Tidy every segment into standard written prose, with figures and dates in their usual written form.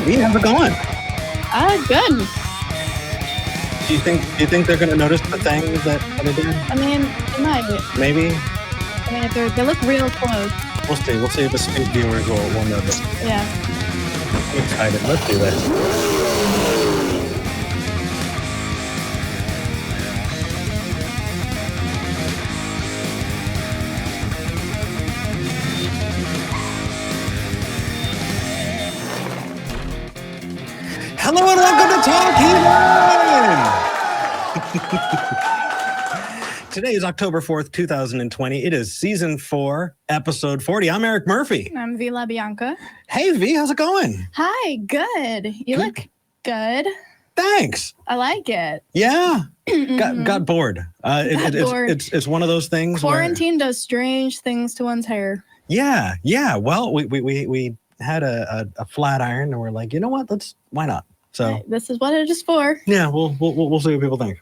V, how's it going? Good. Do you think they're going to notice the things that they did? I mean, they might. Maybe. I mean, if they look real close. We'll see. We'll see if the speed viewers will notice. Yeah. I'm excited. Let's do this. Hello and welcome to Talk Heathen! Today is October 4th, 2020. It is season 4, episode 40. I'm Eric Murphy. I'm Vi La Bianca. Hey, V, how's it going? Hi, good. You look good. Thanks. I like it. Yeah. Got bored. Bored. It's one of those things. Quarantine does strange things to one's hair. Yeah. Well, we had a flat iron and we're like, you know what? Why not? So this is what it is for. Yeah, we'll see what people think.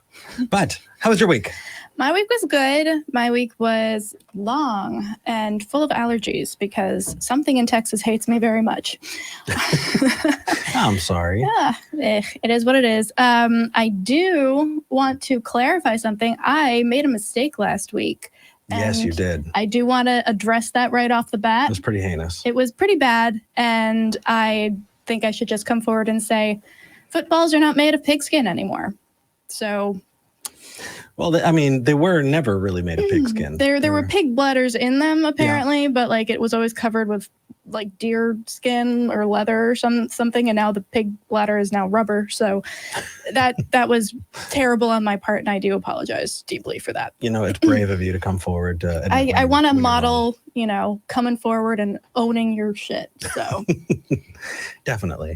But how was your week? My week was good. My week was long and full of allergies because something in Texas hates me very much. I'm sorry. Yeah, it is what it is. I do want to clarify something. I made a mistake last week. Yes, you did. I do want to address that right off the bat. It was pretty heinous. It was pretty bad, and I think I should just come forward and say footballs are not made of pigskin anymore. So... Well, they were never really made of pigskin. There were pig bladders in them, apparently, but like it was always covered with like deer skin or leather or something, and now the pig bladder is now rubber. So that was terrible on my part, and I do apologize deeply for that. You know, it's brave of you to come forward. I want to model, coming forward and owning your shit. So definitely.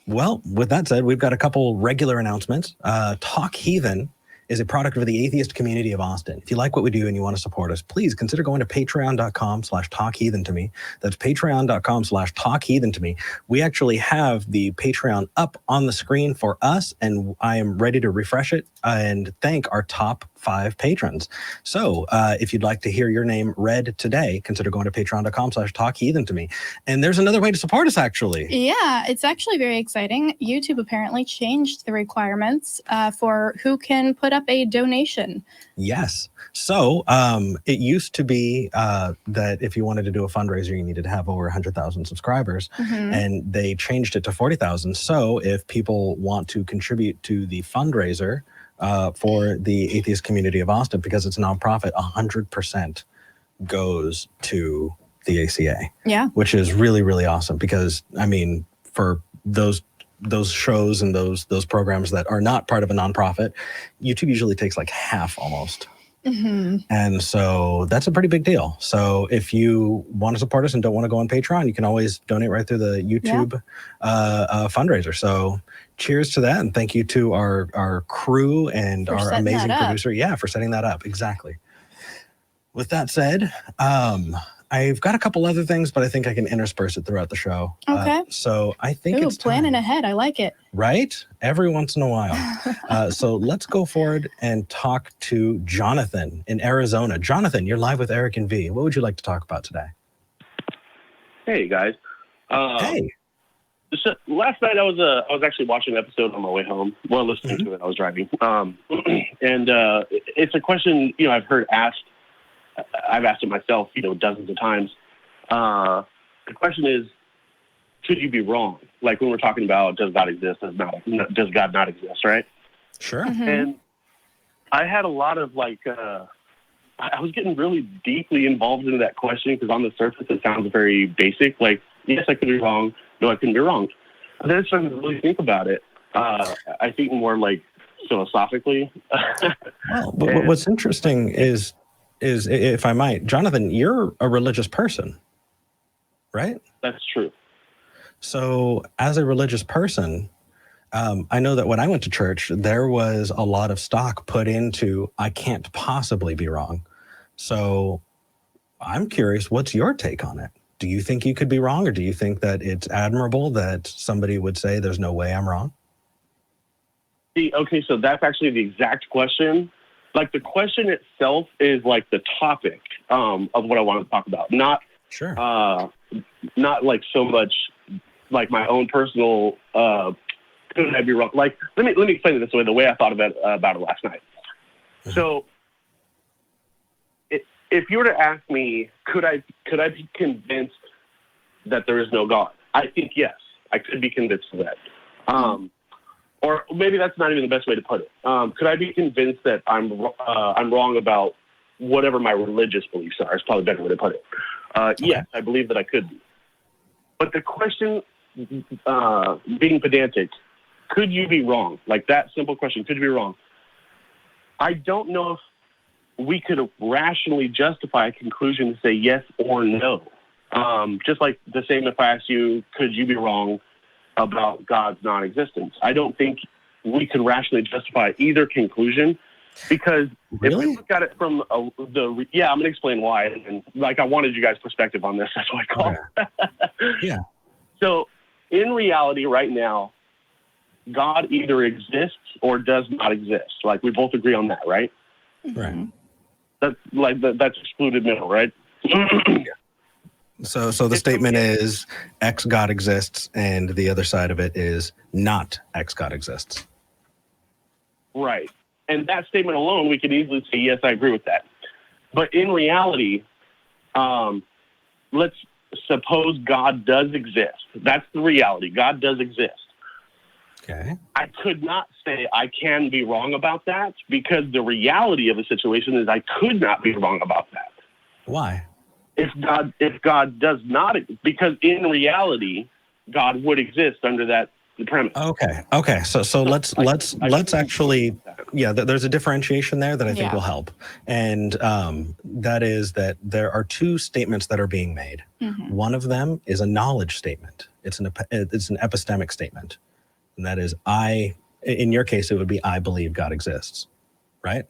Well, with that said, we've got a couple regular announcements. Talk Heathen is a product of the atheist community of Austin. If you like what we do and you want to support us, please consider going to patreon.com/talkheathen-to-me. That's patreon.com/talkheathen-to-me. We actually have the Patreon up on the screen for us, and I am ready to refresh it and thank our top 5 patrons. So if you'd like to hear your name read today, consider going to patreon.com/talkheathen-to-me. And there's another way to support us, actually. Yeah, it's actually very exciting. YouTube apparently changed the requirements for who can put up a donation. Yes. So it used to be that if you wanted to do a fundraiser, you needed to have over 100,000 subscribers, and they changed it to 40,000. So if people want to contribute to the fundraiser for the atheist community of Austin, because it's a nonprofit, 100% goes to the ACA. Yeah. Which is really, really awesome because, for those shows and those programs that are not part of a nonprofit, YouTube usually takes like half almost. And so that's a pretty big deal. So if you want to support us and don't want to go on Patreon, you can always donate right through the YouTube fundraiser. So cheers to that. And thank you to our crew and our amazing producer. Yeah, for setting that up. Exactly. With that said, I've got a couple other things, but I think I can intersperse it throughout the show. Okay. So I think it's planning time. ahead. I like it. Right? Every once in a while. So let's go forward and talk to Jonathan in Arizona. Jonathan, you're live with Eric and V. What would you like to talk about today? Hey, guys. Hey. So last night I was actually watching an episode on my way home. Well, listening to it. I was driving. And it's a question, I've heard asked. I've asked it myself, dozens of times. The question is, could you be wrong? Like when we're talking about does God exist, does God not exist, right? Sure. And I had a lot of I was getting really deeply involved into that question because on the surface it sounds very basic. Like, yes, I could be wrong. No, I couldn't be wrong. But then I started to really think about it. I think more like philosophically. Well, but what's interesting is, if I might, Jonathan, you're a religious person, right? That's true. So as a religious person, I know that when I went to church, there was a lot of stock put into, I can't possibly be wrong. So I'm curious, what's your take on it? Do you think you could be wrong, or do you think that it's admirable that somebody would say there's no way I'm wrong? See, okay, so that's actually the exact question. Like the question itself is like the topic of what I want to talk about. Not Sure. Not like so much like my own personal, could I be wrong? Like, let me explain it this way, the way I thought about it last night. So if you were to ask me, could I be convinced that there is no God? I think yes, I could be convinced of that. Or maybe that's not even the best way to put it. Could I be convinced that I'm wrong about whatever my religious beliefs are? It's probably a better way to put it. Yes, I believe that I could be. But the question, being pedantic, could you be wrong? Like that simple question, could you be wrong? I don't know if we could rationally justify a conclusion to say yes or no. Just like the same if I ask you, could you be wrong about God's non-existence? I don't think we could rationally justify either conclusion, because if we look at it from I'm going to explain why. And like, I wanted you guys' perspective on this. That's why I called. Yeah. So in reality right now, God either exists or does not exist. Like, we both agree on that, right? Right. That's excluded middle, right? So the statement is X God exists, and the other side of it is not X God exists. Right. And that statement alone, we could easily say, yes, I agree with that. But in reality, let's suppose God does exist. That's the reality. God does exist. Okay. I could not say I can be wrong about that, because the reality of the situation is I could not be wrong about that. Why? If God does not, because in reality, God would exist under that premise. Okay. So let's actually, there's a differentiation there that I think will help. And that is that there are two statements that are being made. One of them is a knowledge statement. It's an epistemic statement. And that is, in your case, it would be, I believe God exists, right?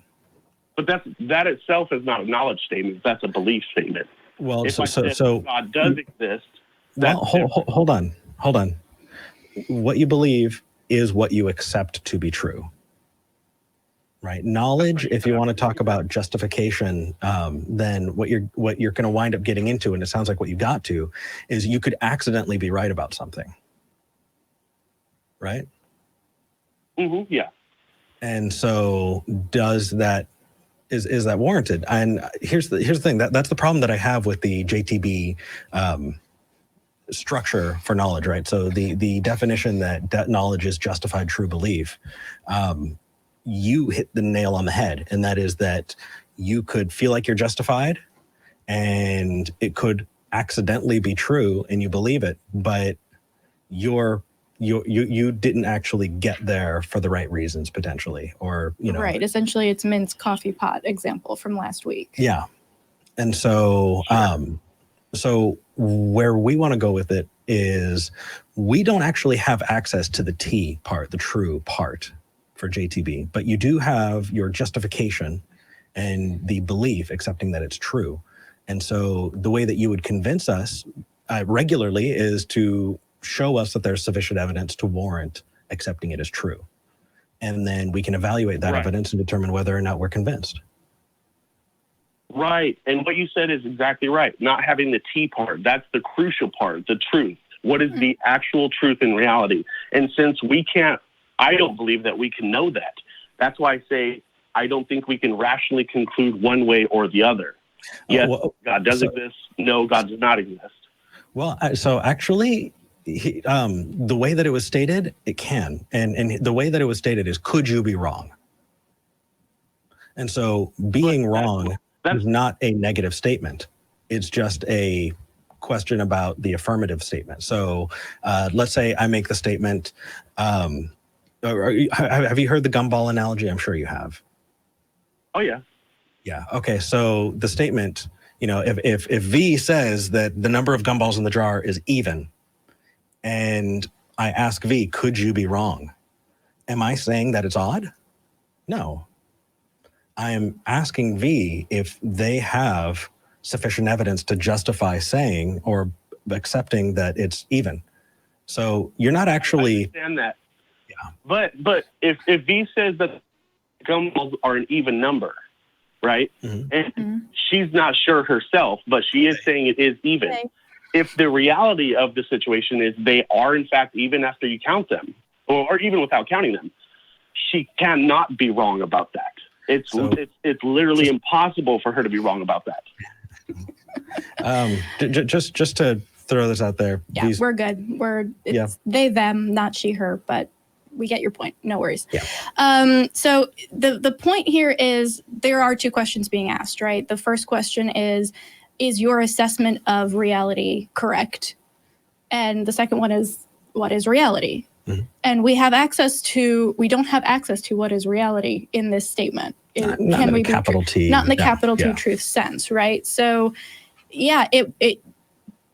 But that itself is not a knowledge statement. That's a belief statement. Well, if so God does exist. Well, hold on. What you believe is what you accept to be true, right? Knowledge, if you want to talk about justification, then what you're going to wind up getting into, and it sounds like what you got to, is you could accidentally be right about something, right? Yeah. And so is that warranted? And here's the thing, that's the problem that I have with the JTB structure for knowledge, right? So the definition that knowledge is justified true belief, you hit the nail on the head, and that is that you could feel like you're justified, and it could accidentally be true, and you believe it, but you didn't actually get there for the right reasons, potentially, or right. Essentially, it's Mint's coffee pot example from last week. Yeah, and so so where we want to go with it is we don't actually have access to the T part, the true part for JTB, but you do have your justification and the belief, accepting that it's true. And so the way that you would convince us regularly is to show us that there's sufficient evidence to warrant accepting it as true. And then we can evaluate that evidence and determine whether or not we're convinced. Right. And what you said is exactly right. Not having the T part, that's the crucial part, the truth. What is the actual truth in reality? And since I don't believe that we can know that. That's why I say I don't think we can rationally conclude one way or the other. Yes, God does exist. No, God does not exist. Well, so actually, the way that it was stated, it can. And the way that it was stated is, could you be wrong? And so being wrong is not a negative statement. It's just a question about the affirmative statement. So let's say I make the statement, have you heard the gumball analogy? I'm sure you have. Oh, yeah. Yeah. Okay. So the statement, if V says that the number of gumballs in the jar is even, and I ask V, could you be wrong? Am I saying that it's odd? No. I am asking V if they have sufficient evidence to justify saying or accepting that it's even. So you're not actually... I understand that. Yeah. But if V says that gumballs are an even number, right? And she's not sure herself, but she is saying it is even. if the reality of the situation is they are, in fact, even after you count them, or even without counting them, she cannot be wrong about that. It's literally impossible for her to be wrong about that. Just to throw this out there. Yeah, we're good. It's they, them, not she, her, but we get your point. No worries. Yeah. So the point here is there are two questions being asked, right? The first question is your assessment of reality correct? And the second one is, what is reality? Mm-hmm. And we don't have access to what is reality in this statement. Not in the capital T. Not in the capital T truth sense, right? So yeah, it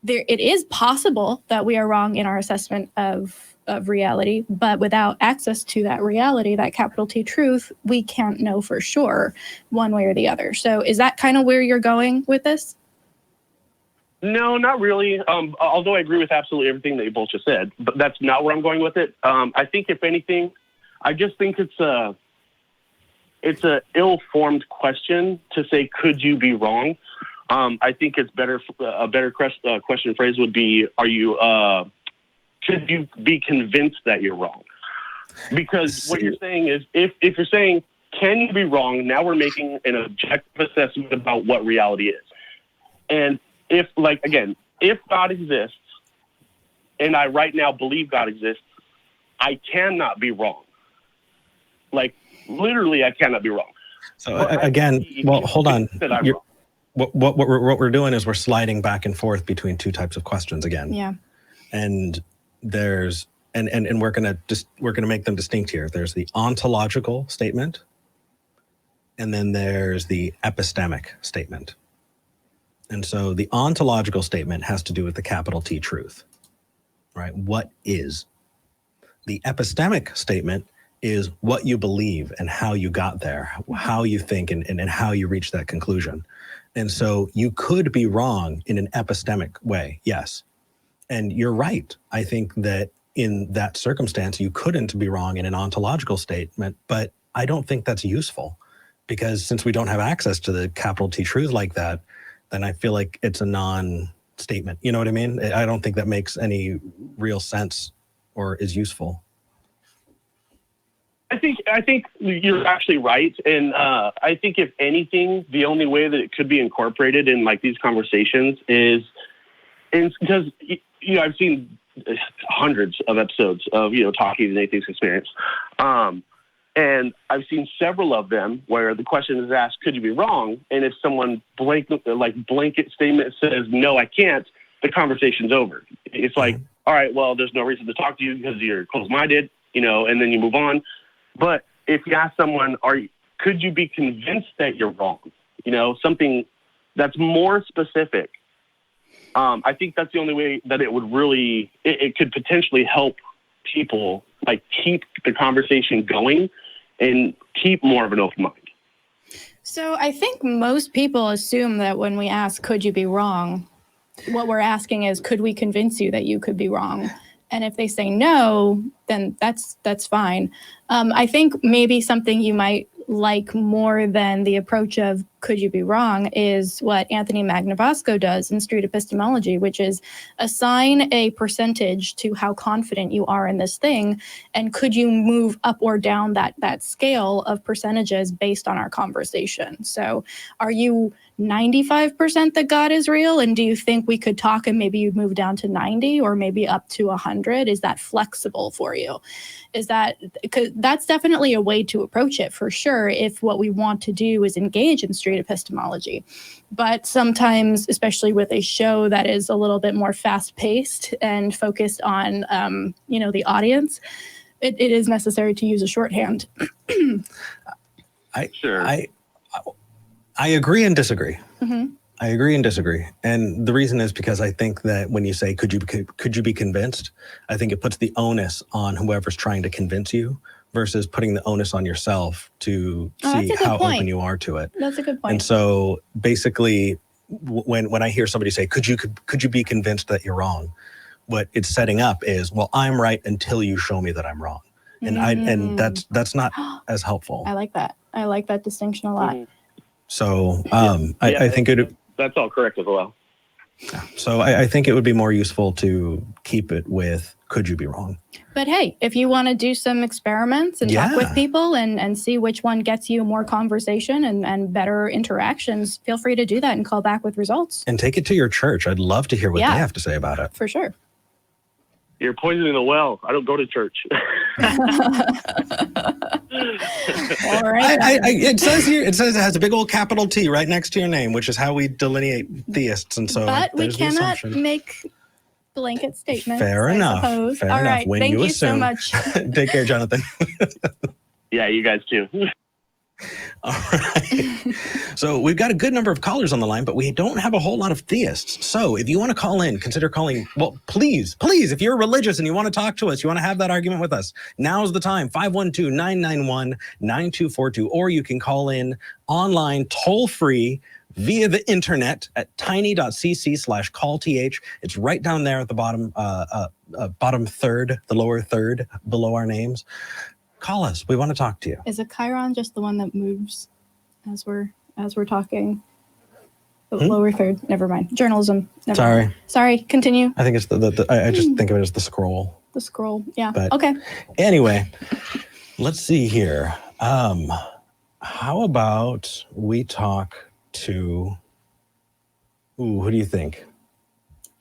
is possible that we are wrong in our assessment of reality, but without access to that reality, that capital T truth, we can't know for sure one way or the other. So is that kind of where you're going with this? No, not really. Although I agree with absolutely everything that you both just said, but that's not where I'm going with it. I think if anything, I just think it's a ill-formed question to say, could you be wrong? I think it's a better question phrase would be, should you be convinced that you're wrong? Because what you're saying is, if you're saying, can you be wrong? Now we're making an objective assessment about what reality is. And if God exists, and I right now believe God exists, I cannot be wrong. Like, literally, I cannot be wrong. So hold on. What we're doing is we're sliding back and forth between two types of questions again. Yeah. And there's and we're gonna make them distinct here. There's the ontological statement, and then there's the epistemic statement. And so the ontological statement has to do with the capital T truth, right? What is? The epistemic statement is what you believe and how you got there, how you think and how you reach that conclusion. And so you could be wrong in an epistemic way, yes. And you're right. I think that in that circumstance, you couldn't be wrong in an ontological statement, but I don't think that's useful, because since we don't have access to the capital T truth like that, then I feel like it's a non-statement. You know what I mean? I don't think that makes any real sense or is useful. I think you're actually right. And I think if anything, the only way that it could be incorporated in like these conversations is because, I've seen hundreds of episodes of, Talk Heathen Atheist Experience. And I've seen several of them where the question is asked, could you be wrong? And if someone blanket statement says, no, I can't, the conversation's over. It's like, all right, well, there's no reason to talk to you because you're closed-minded, and then you move on. But if you ask someone, could you be convinced that you're wrong? Something that's more specific. I think that's the only way that it would really, it could potentially help people like keep the conversation going and keep more of an open mind. So I think most people assume that when we ask, could you be wrong? What we're asking is, could we convince you that you could be wrong? And if they say no, then that's fine. I think maybe something you might like more than the approach of could you be wrong is what Anthony Magnavasco does in street epistemology, which is assign a percentage to how confident you are in this thing, and could you move up or down that scale of percentages based on our conversation. So are you 95% that God is real, and do you think we could talk and maybe you'd move down to 90 or maybe up to 100? Is that flexible for you? Because that's definitely a way to approach it for sure if what we want to do is engage in street epistemology. But sometimes, especially with a show that is a little bit more fast-paced and focused on the audience, it is necessary to use a shorthand. I agree and disagree. Mm-hmm. I agree and disagree. And the reason is because I think that when you say, could you be convinced? I think it puts the onus on whoever's trying to convince you versus putting the onus on yourself to see how open you are to it. That's a good point. And so basically, when I hear somebody say, could you be convinced that you're wrong? What it's setting up is, well, I'm right until you show me that I'm wrong. And that's not as helpful. I like that. I like that distinction a lot. Mm-hmm. So I think that's all correct as well. So I think it would be more useful to keep it with, could you be wrong? But hey, if you want to do some experiments and talk with people and see which one gets you more conversation and better interactions, feel free to do that and call back with results. And take it to your church. I'd love to hear what they have to say about it. For sure. You're poisoning the well. I don't go to church. All right. It says here, it has a big old capital T right next to your name, which is how we delineate theists. And so, but we cannot make blanket statements. Fair enough. Fair enough. Right. When Thank you assume. so much. Take care, Jonathan. Yeah, you guys too. All right. So we've got a good number of callers on the line, but we don't have a whole lot of theists. So if you want to call in, consider calling. Well, please, if you're religious and you want to talk to us, you want to have that argument with us, now's the time. 512-991-9242. Or you can call in online toll free via the internet at tiny.cc/callth. It's right down there at the bottom, bottom third, the lower third below our names. Call us. We want to talk to you. Is a Chiron just the one that moves as we're talking? The lower third. Never mind. Journalism. Sorry. Continue. I think it's I just think of it as the scroll. The scroll. Yeah. But okay. Anyway, let's see here. How about we talk to? Who do you think?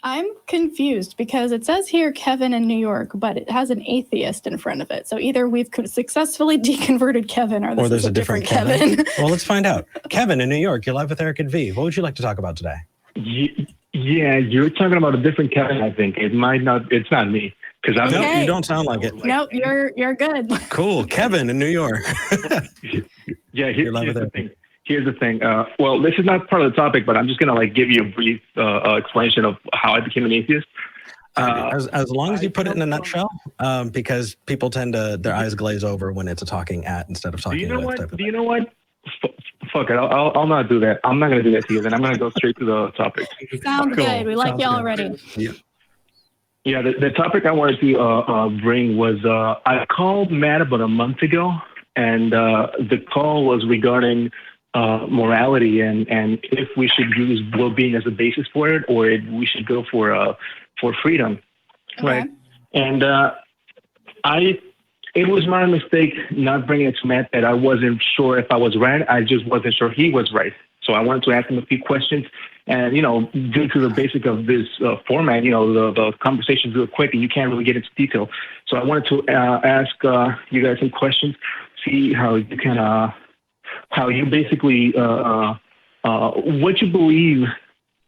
I'm confused because it says here Kevin in New York, but it has an atheist in front of it. So either we've successfully deconverted Kevin or there's a different Kevin. Well, let's find out. Kevin in New York, you're live with Eric and V. What would you like to talk about today? Yeah, you're talking about a different Kevin, I think. It's not me. Because No, you don't sound like it. No, you're good. Cool. Kevin in New York. Yeah, here's the thing. Well, this is not part of the topic, but I'm just gonna give you a brief explanation of how I became an atheist. As long as you put it in a nutshell, because people tend to their eyes glaze over when it's a talking at instead of talking. Do you know what? Fuck it. I'll not do that. I'm not gonna do that to you. Then I'm gonna go straight to the topic. Sounds good. We like you already. Yeah. Yeah. The topic I wanted to bring was I called Matt about a month ago, and the call was regarding morality and if we should use well-being as a basis for it, or if we should go for freedom, right? And it was my mistake not bringing it to Matt that I wasn't sure if I was right. I just wasn't sure he was right. So I wanted to ask him a few questions, and due to the basic of this format, the conversations real quick and you can't really get into detail. So I wanted to ask you guys some questions, see how you can. How you basically what you believe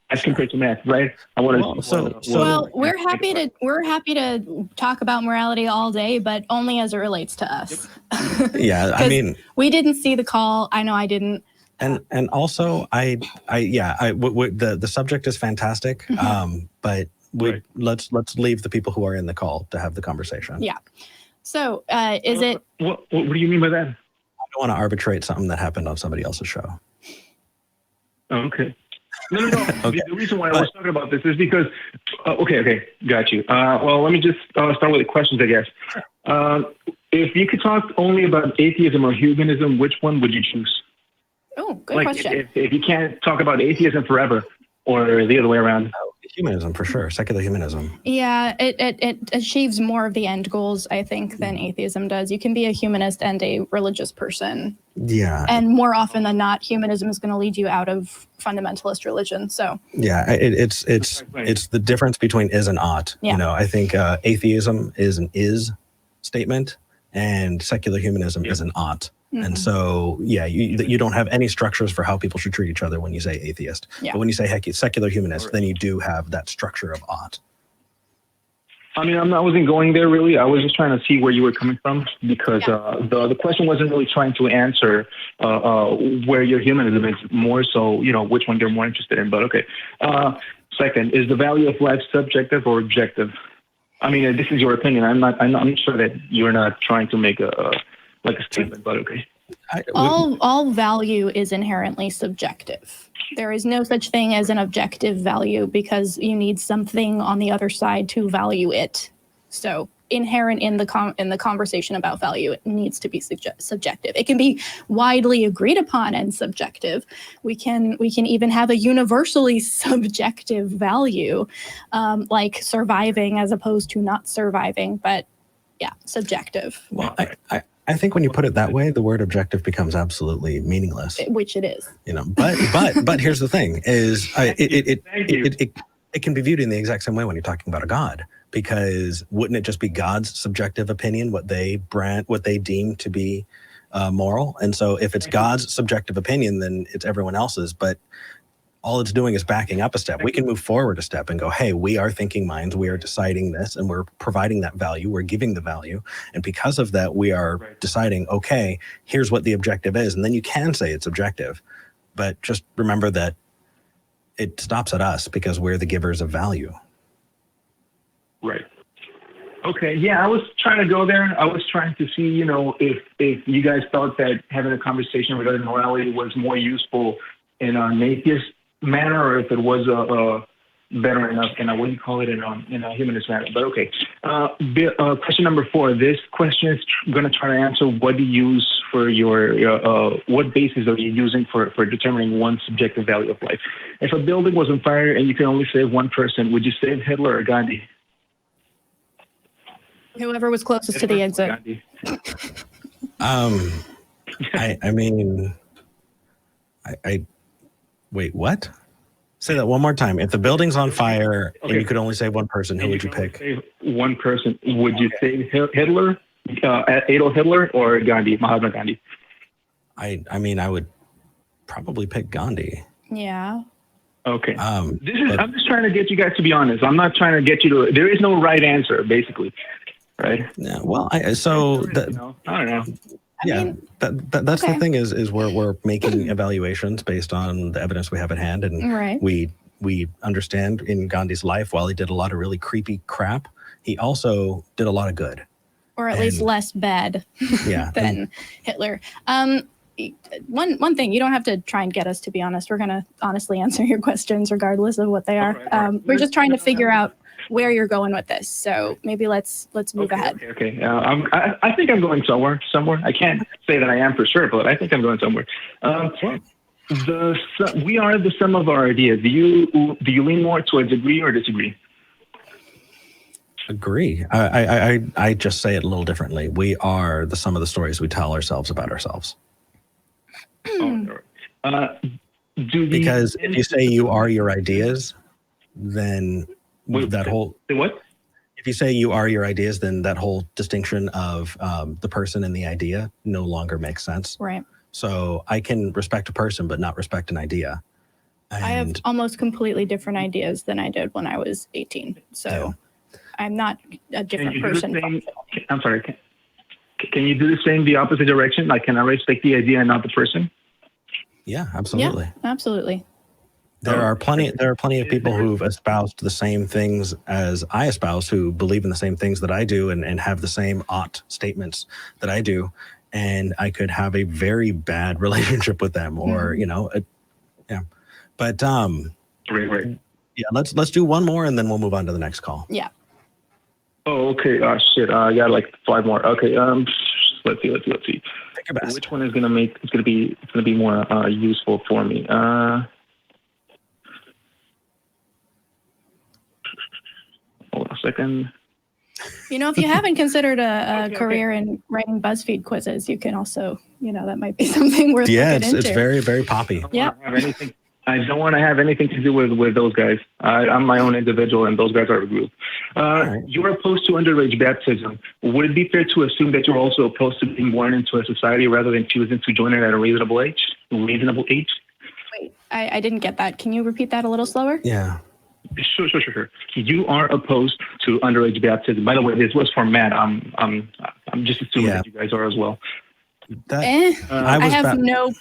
as compared to math, right? I want to. Well, we're happy to talk about morality all day, but only as it relates to us. Yeah, I mean, we didn't see the call. I know I didn't. And also, the subject is fantastic. But let's leave the people who are in the call to have the conversation. Yeah. So is it? What do you mean by that? I don't want to arbitrate something that happened on somebody else's show. Okay. No. Okay. The reason why I was talking about this is because, okay, got you. Well, let me just start with the questions, I guess. If you could talk only about atheism or humanism, which one would you choose? Oh, good question. If you can't talk about atheism forever, or the other way around. Humanism, for sure. Secular humanism. Yeah, it achieves more of the end goals, I think, than atheism does. You can be a humanist and a religious person. Yeah. And more often than not, humanism is going to lead you out of fundamentalist religion. So yeah, it's the difference between is and ought. Yeah. I think atheism is an is statement, and secular humanism is an ought. Mm-hmm. And so, yeah, you don't have any structures for how people should treat each other when you say atheist. Yeah. But when you say secular humanist, then you do have that structure of ought. I mean, I wasn't going there really. I was just trying to see where you were coming from, because the question wasn't really trying to answer where your humanism is, more so, which one you're more interested in. But okay. Second, is the value of life subjective or objective? I mean, this is your opinion. I'm not sure that you're not trying to make a statement, but okay. All value is inherently subjective. There is no such thing as an objective value, because you need something on the other side to value it. So inherent in the conversation about value. It needs to be subjective. It can be widely agreed upon and subjective. We can even have a universally subjective value, like surviving as opposed to not surviving. But yeah, subjective. Well, I think when you put it that way, the word objective becomes absolutely meaningless. Which it is. But here's the thing: is it can be viewed in the exact same way when you're talking about a god. Because wouldn't it just be God's subjective opinion, what they deem to be moral? And so if it's God's subjective opinion, then it's everyone else's. But all it's doing is backing up a step. We can move forward a step and go, hey, we are thinking minds. We are deciding this, and we're providing that value. We're giving the value. And because of that, we are deciding, okay, here's what the objective is. And then you can say it's objective. But just remember that it stops at us because we're the givers of value. Right. Okay. Yeah, I was trying to go there. I was trying to see, if you guys thought that having a conversation regarding morality was more useful in an atheist manner, or if it was better enough in a, what do you call it, in a humanist manner. But okay. Question number 4. This question is going to try to answer what do you use for your what basis are you using for determining one subjective value of life? If a building was on fire and you can only save one person, would you save Hitler or Gandhi? Whoever was closest to the exit. Wait, what? Say that one more time. If the building's on fire and you could only save one person, who would you pick? One person. Would you save Hitler, Adolf Hitler, or Gandhi, Mahatma Gandhi? I would probably pick Gandhi. Yeah. Okay. I'm just trying to get you guys to be honest. I'm not trying to get you to. There is no right answer, basically. Right. Yeah. Well, I don't know. Yeah, that's the thing is we're making evaluations based on the evidence we have at hand, and we understand in Gandhi's life, while he did a lot of really creepy crap, he also did a lot of good, or at least less bad than Hitler. One thing, you don't have to try and get us to be honest. We're gonna honestly answer your questions regardless of what they are. We're just trying to figure out where you're going with this. So maybe let's move ahead. Okay. I think I'm going somewhere. I can't say that I am for sure, but I think I'm going somewhere. We are the sum of our ideas. Do you lean more towards agree or disagree? Agree. I just say it a little differently. We are the sum of the stories we tell ourselves about ourselves. Because if you say you are your ideas, then if you say you are your ideas, then that whole distinction of the person and the idea no longer makes sense. Right. So I can respect a person, but not respect an idea. And I have almost completely different ideas than I did when I was 18. So I'm not a different person. I'm sorry. Can you do the same the opposite direction? Like, can I respect the idea and not the person? Yeah, absolutely. Yeah, absolutely. There are plenty of people who've espoused the same things as I espouse, who believe in the same things that I do and have the same ought statements that I do. And I could have a very bad relationship with them, or, But right. Yeah, let's do one more and then we'll move on to the next call. Yeah. Oh, okay. Shit. I got like 5 more. Okay. Let's see. Pick your best. Which one is gonna be more useful for me? Hold on a second. If you haven't considered a career in writing BuzzFeed quizzes, you can also, that might be something worth looking into. It's very, very poppy. Yeah. I don't want to have anything to do with those guys. I'm my own individual, and those guys are a group. You're opposed to underage baptism. Would it be fair to assume that you're also opposed to being born into a society rather than choosing to join it at a reasonable age? Wait, I didn't get that. Can you repeat that a little slower? Yeah. Sure. You are opposed to underage baptism. By the way, this was for Matt. I'm just assuming that you guys are as well. I have no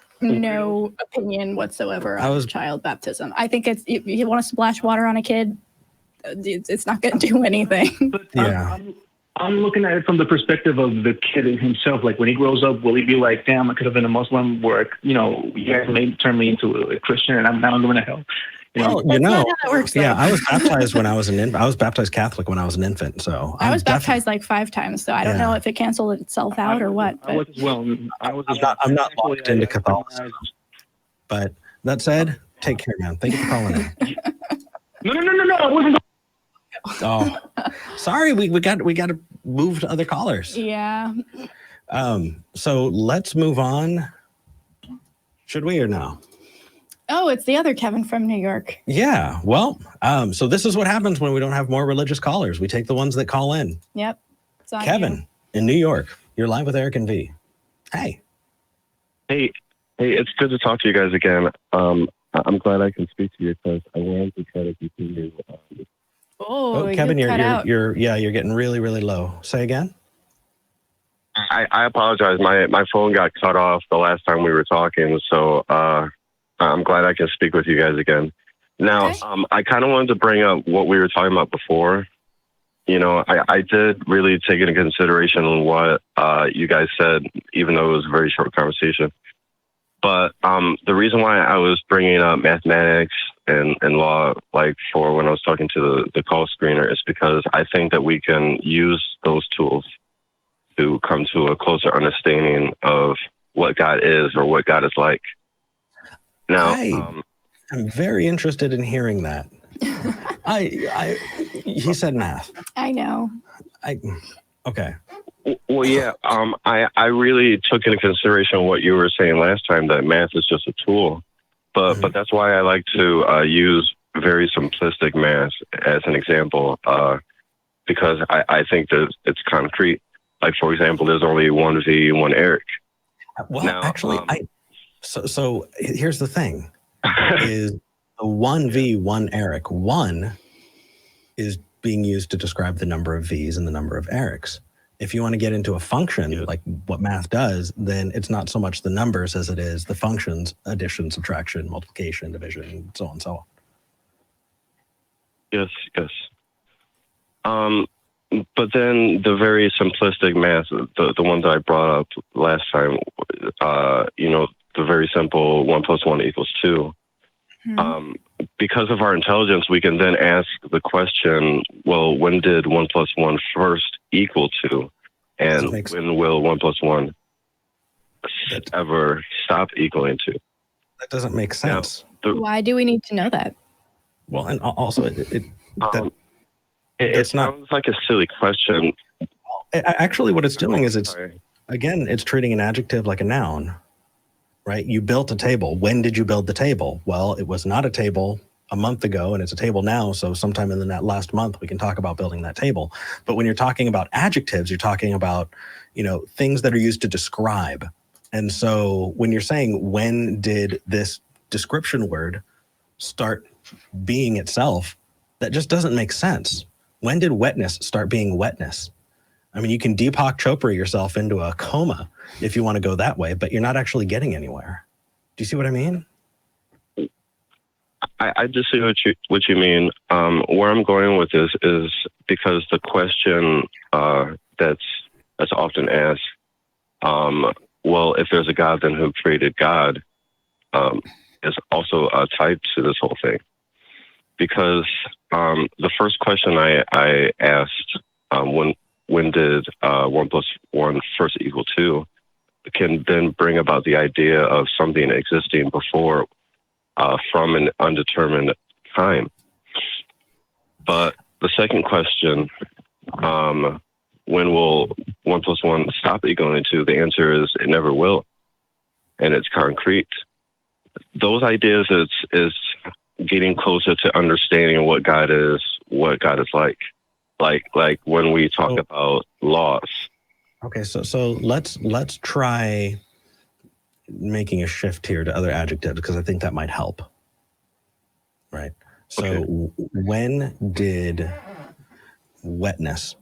opinion whatsoever on child baptism. I think it's, if you want to splash water on a kid, it's not going to do anything. I'm looking at it from the perspective of the kid himself. Like when he grows up, will he be like, damn, I could have been a Muslim, or, you guys made turn me into a Christian and I'm now going to hell. Well, That's not how that works, though. yeah, I was baptized when I was an infant. I was baptized Catholic when I was an infant. So I was baptized like 5 times, so I don't know if it canceled itself out or what. I was as well. I'm not locked into Catholicism. But that said, take care, man. Thank you for calling in. No. I wasn't. Oh, sorry. We got to move to other callers. Yeah. So let's move on. Should we or no? Oh, it's the other Kevin from New York. Yeah. Well, so this is what happens when we don't have more religious callers. We take the ones that call in. Yep. It's on Kevin you. in New York. You're live with Eric and V. Hey. Hey, it's good to talk to you guys again. I'm glad I can speak to you because I wanted to try to continue. Oh, Kevin, you cut out. you're getting really, really low. Say again. I apologize. My phone got cut off the last time we were talking, so I'm glad I can speak with you guys again. Now, Okay. I kind of wanted to bring up what we were talking about before. I did really take into consideration what you guys said, even though it was a very short conversation. But the reason why I was bringing up mathematics and law, like for when I was talking to the call screener, is because I think that we can use those tools to come to a closer understanding of what God is or what God is like. Now, I'm very interested in hearing that. He said math. I know. Okay. well, yeah, I really took into consideration what you were saying last time, that math is just a tool. But that's why I like to use very simplistic math as an example, because I think that it's concrete. Like, for example, there's only one V, one Eric. Well, Now, actually, so here's the thing: is the one V, one Eric. One is being used to describe the number of V's and the number of Erics. If you want to get into a function, like what math does, then it's not so much the numbers as it is the functions: addition, subtraction, multiplication, division, so on and so on. Yes. But then the very simplistic math, the one that I brought up last time, the very simple 1 + 1 = 2. Because of our intelligence, we can then ask the question, well, when did 1 + 1 first equal 2? And when will 1 + 1 ever stop equaling 2? That doesn't make sense. Why do we need to know that? Well, and also it sounds like a silly question. Actually, what it's doing is it's treating an adjective like a noun, right? You built a table. When did you build the table? Well, it was not a table a month ago, and it's a table now. So sometime in that last month, we can talk about building that table. But when you're talking about adjectives, you're talking about, things that are used to describe. And so when you're saying, when did this description word start being itself, that just doesn't make sense. When did wetness start being wetness? I mean, you can Deepak Chopra yourself into a coma if you want to go that way, but you're not actually getting anywhere. Do you see what I mean? I just see what you mean. Where I'm going with this is because the question that's often asked, well, if there's a God, then who created God, is also tied to this whole thing. Because the first question I asked, when did 1 + 1 first equal 2, can then bring about the idea of something existing before from an undetermined time. But the second question, when will 1 + 1 stop equaling 2? The answer is it never will, and it's concrete. Those ideas is getting closer to understanding what God is like. Like when we talk about laws. Okay, so let's try making a shift here to other adjectives, because I think that might help. Right. So when did wetness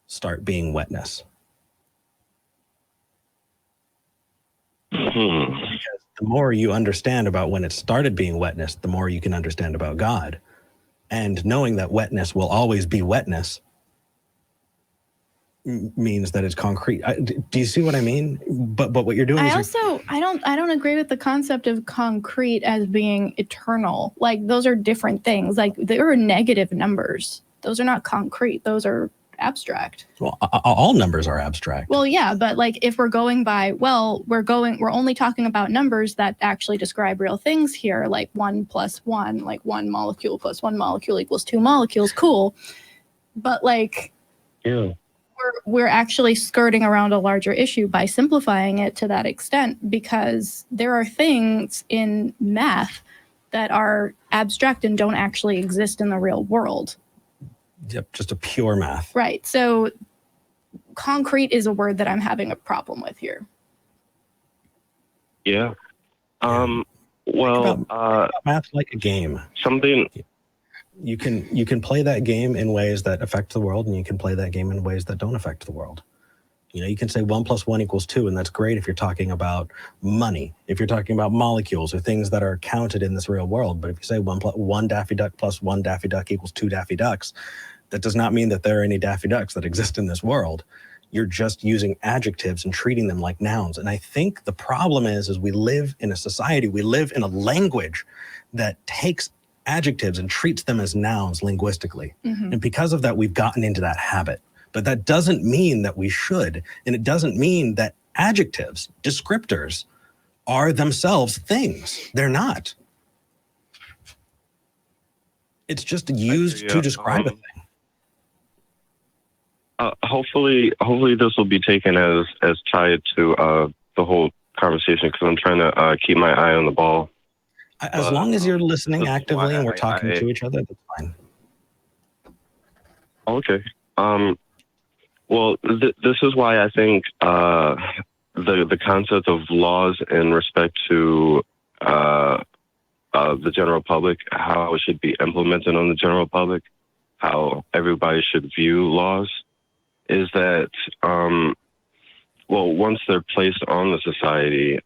start being wetness? Because the more you understand about when it started being wetness, the more you can understand about God. And knowing that wetness will always be wetness, means that it's concrete. Do you see what I mean? But what you're doing is I don't agree with the concept of concrete as being eternal. Like, those are different things. Like, there are negative numbers. Those are not concrete. Those are abstract. well, all numbers are abstract. Well, yeah, but like if we're going by, we're only talking about numbers that actually describe real things here, like 1 + 1, like 1 molecule plus 1 molecule equals 2 molecules. Cool. But like, Yeah. we're actually skirting around a larger issue by simplifying it to that extent, because there are things in math that are abstract and don't actually exist in the real world. Yep, just a pure math. Right. So concrete is a word that I'm having a problem with here. Yeah. Well, Math's like a game. something. You can play that game in ways that affect the world, and you can play that game in ways that don't affect the world. You know, you can say 1 + 1 = 2, and that's great if you're talking about money, if you're talking about molecules or things that are counted in this real world. But if you say 1 Daffy Duck plus 1 Daffy Duck equals 2 Daffy Ducks, that does not mean that there are any Daffy Ducks that exist in this world. You're just using adjectives and treating them like nouns. And I think the problem is we live in a society, we live in a language that takes adjectives and treats them as nouns linguistically. Mm-hmm. And because of that, we've gotten into that habit. But that doesn't mean that we should. And it doesn't mean that adjectives, descriptors, are themselves things. They're not. It's just used to describe a thing. Hopefully this will be taken as tied to the whole conversation, because I'm trying to keep my eye on the ball. As long as you're listening this is actively why and we're talking to each other, that's fine. Okay. Well, this is why I think the concept of laws in respect to the general public, how it should be implemented on the general public, how everybody should view laws, is that, well, once they're placed on the society,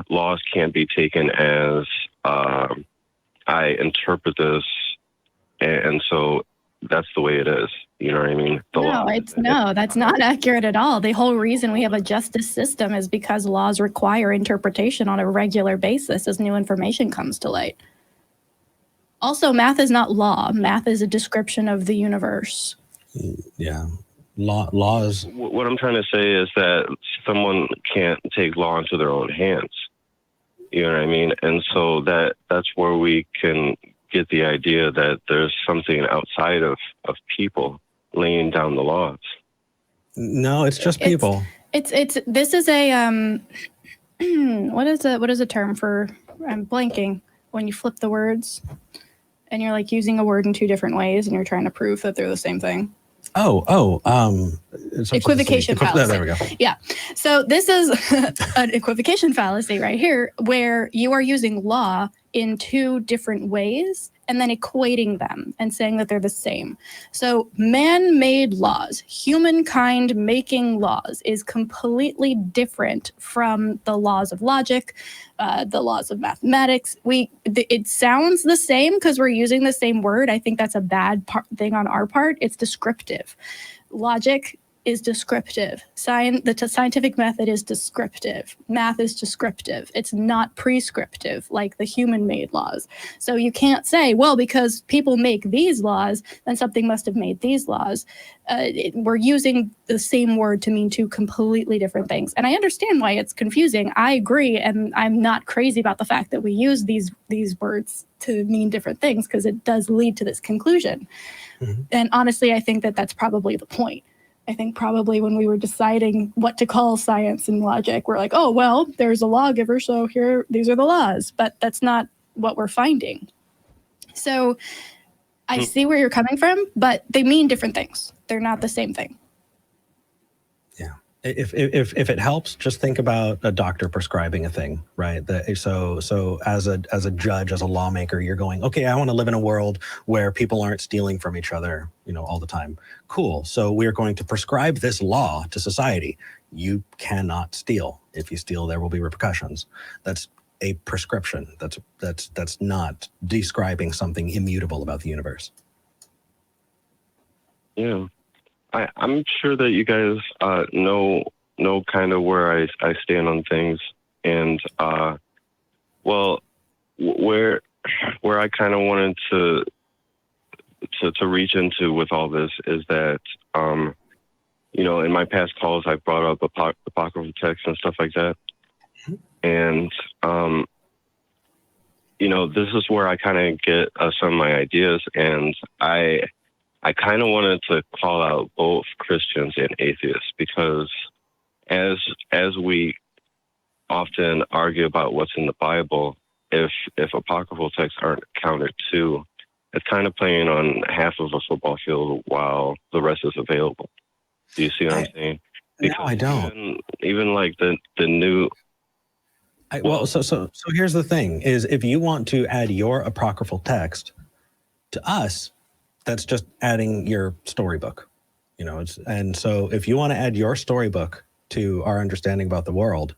laws can't be taken as, I interpret this, and so that's the way it is. You know what I mean? That's not accurate at all. The whole reason we have a justice system is because laws require interpretation on a regular basis as new information comes to light. Also, math is not law. Math is a description of the universe. Yeah. Laws. What I'm trying to say is that someone can't take law into their own hands. You know what I mean? And so that's where we can get the idea that there's something outside of people laying down the laws. No, it's just people. This is a what is a term for, I'm blanking, when you flip the words and you're like using a word in two different ways and you're trying to prove that they're the same thing. Equivocation fallacy. There we go. Yeah. So this is an equivocation fallacy right here, where you are using law in two different ways and then equating them and saying that they're the same. So man-made laws, humankind making laws, is completely different from the laws of logic, the laws of mathematics. It sounds the same because we're using the same word. I think that's a bad thing on our part. It's descriptive. Logic is descriptive. The scientific method is descriptive. Math is descriptive. It's not prescriptive like the human-made laws. So you can't say, well, because people make these laws, then something must have made these laws. We're using the same word to mean two completely different things. And I understand why it's confusing. I agree, and I'm not crazy about the fact that we use these words to mean different things, because it does lead to this conclusion. Mm-hmm. And honestly, I think that that's probably the point. I think probably when we were deciding what to call science and logic, we're like, oh, well, there's a lawgiver, so here, these are the laws. But that's not what we're finding. So I see where you're coming from, but they mean different things. They're not the same thing. Yeah. If it helps, just think about a doctor prescribing a thing, right? So as a judge, as a lawmaker, you're going, okay, I want to live in a world where people aren't stealing from each other, all the time. Cool. So we're going to prescribe this law to society. You cannot steal. If you steal, there will be repercussions. That's a prescription. That's not describing something immutable about the universe. Yeah. I'm sure that you guys know kind of where I stand on things, and well, where I kind of wanted to reach into with all this is that in my past calls I brought up apocryphal texts and stuff like that, and this is where I kind of get some of my ideas, and I kind of wanted to call out both Christians and atheists, because as we often argue about what's in the Bible, if apocryphal texts aren't counted too, it's kind of playing on half of a football field while the rest is available. Do you see what I'm saying? No, I don't. Even like the new. So here's the thing: is if you want to add your apocryphal text to us, that's just adding your storybook. And so if you want to add your storybook to our understanding about the world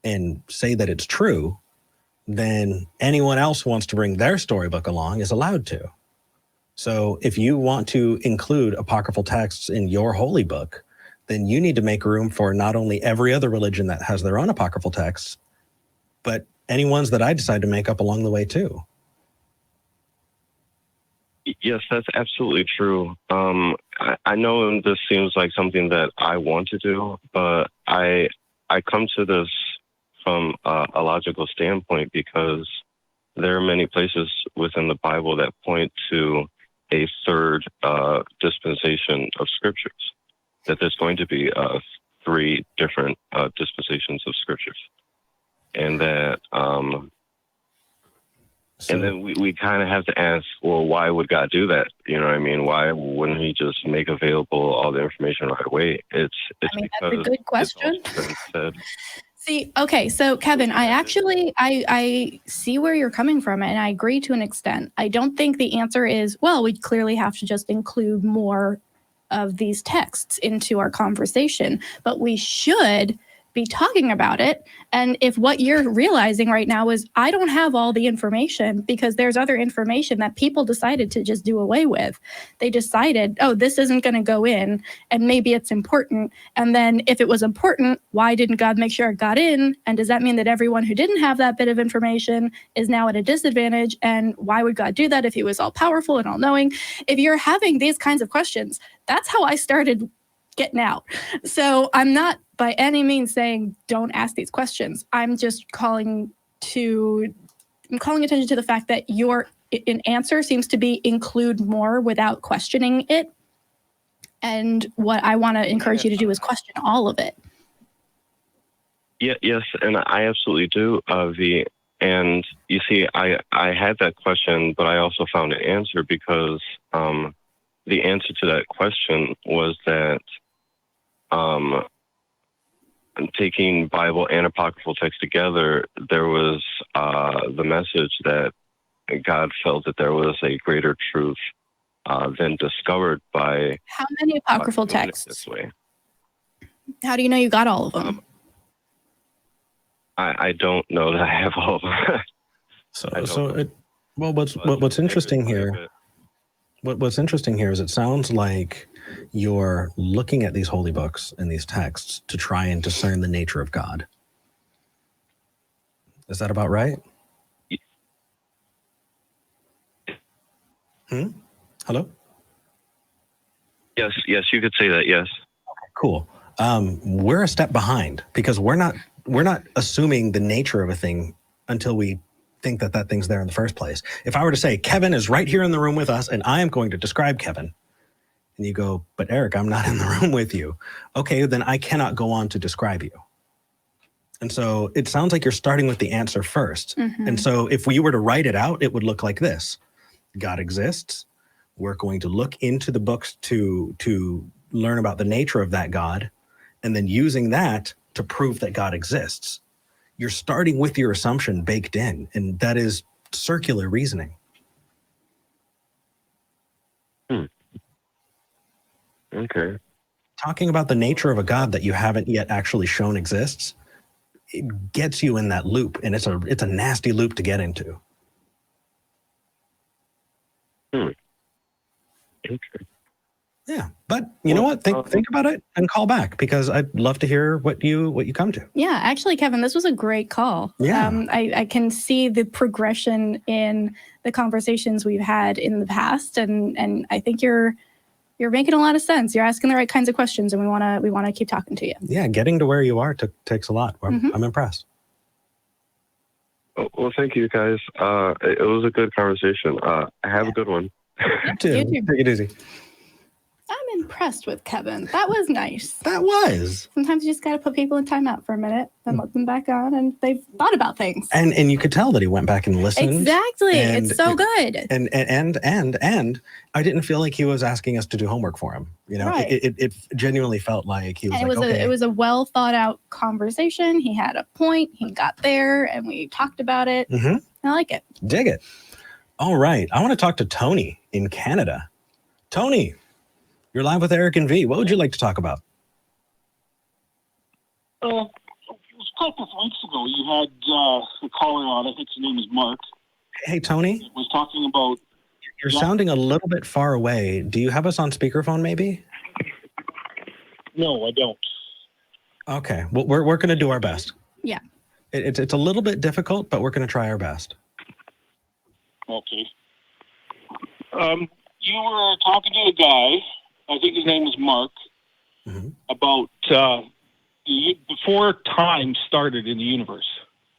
and say that it's true, then anyone else who wants to bring their storybook along is allowed to. So if you want to include apocryphal texts in your holy book, then you need to make room for not only every other religion that has their own apocryphal texts, but any ones that I decide to make up along the way too. Yes, that's absolutely true. I know this seems like something that I want to do, but I come to this from a logical standpoint, because there are many places within the Bible that point to a third dispensation of scriptures, that there's going to be 3 different dispensations of scriptures. And that, and then we kind of have to ask, well, why would God do that? You know what I mean? Why wouldn't he just make available all the information right away? It's because that's a good question. Said. See, okay, so Kevin, I see where you're coming from, and I agree to an extent. I don't think the answer is, well, we clearly have to just include more of these texts into our conversation, but we should be talking about it. And if what you're realizing right now is, I don't have all the information because there's other information that people decided to just do away with. They decided, oh, this isn't going to go in, and maybe it's important. And then if it was important, why didn't God make sure it got in? And does that mean that everyone who didn't have that bit of information is now at a disadvantage? And why would God do that if he was all powerful and all knowing? If you're having these kinds of questions, that's how I started getting out. So I'm not by any means saying don't ask these questions. I'm just calling attention to the fact that your answer seems to be include more without questioning it. And what I want to encourage you to do is question all of it. Yeah, yes, and I absolutely do, V. And you see, I had that question, but I also found an answer, because the answer to that question was that taking Bible and apocryphal text together, there was the message that God felt that there was a greater truth than discovered by. How many apocryphal texts? This way. How do you know you got all of them? I don't know that I have all of them. What's interesting here? What's interesting here is it sounds like you're looking at these holy books and these texts to try and discern the nature of God. Is that about right? Hello? Yes, you could say that, yes. Okay, cool. We're a step behind, because we're not assuming the nature of a thing until we think that thing's there in the first place. If I were to say, Kevin is right here in the room with us, and I am going to describe Kevin, and you go, but Eric, I'm not in the room with you. Okay, then I cannot go on to describe you. And so it sounds like you're starting with the answer first. Mm-hmm. And so if we were to write it out, it would look like this. God exists. We're going to look into the books to learn about the nature of that God, and then using that to prove that God exists. You're starting with your assumption baked in, and that is circular reasoning. Okay. Talking about the nature of a God that you haven't yet actually shown exists, it gets you in that loop, and it's a nasty loop to get into. Okay. Yeah, but you know what? Think about it and call back, because I'd love to hear what you come to. Yeah, actually, Kevin, this was a great call. Yeah. I can see the progression in the conversations we've had in the past, and I think you're making a lot of sense. You're asking the right kinds of questions, and we want to keep talking to you. Yeah, getting to where you are takes a lot. I'm impressed. Well, thank you guys. It was a good conversation. Have a good one. You too. Take it easy. I'm impressed with Kevin. That was nice. That was. Sometimes you just got to put people in timeout for a minute, then let them back on, and they've thought about things. And you could tell that he went back and listened. Exactly. It's so good. And I didn't feel like he was asking us to do homework for him. You know, Right. it genuinely felt like he was And like, it was a well thought out conversation. He had a point. He got there, and we talked about it. Mhm. I like it. Dig it. All right. I want to talk to Tony in Canada. Tony, you're live with Eric and V. What would you like to talk about? It was a couple of weeks ago. You had a caller on. I think his name is Mark. Hey, Tony. Was talking about. You're sounding a little bit far away. Do you have us on speakerphone, maybe? No, I don't. Okay. Well, we're going to do our best. Yeah. It's a little bit difficult, but we're going to try our best. Okay. You were talking to a guy. I think his name was Mark. Mm-hmm. About before time started in the universe.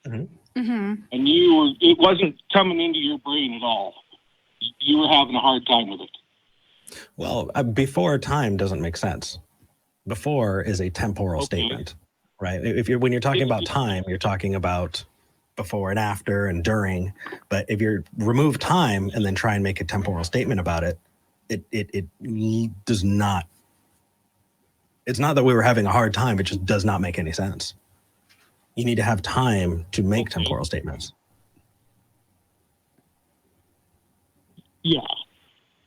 Mm-hmm. Mm-hmm. And it wasn't coming into your brain at all. You were having a hard time with it. Well, before time doesn't make sense. Before is a temporal statement, right? When you're talking about time, you're talking about before and after and during. But if you remove time and then try and make a temporal statement about it, it does not. It's not that we were having a hard time. It just does not make any sense. You need to have time to make temporal statements. Yeah,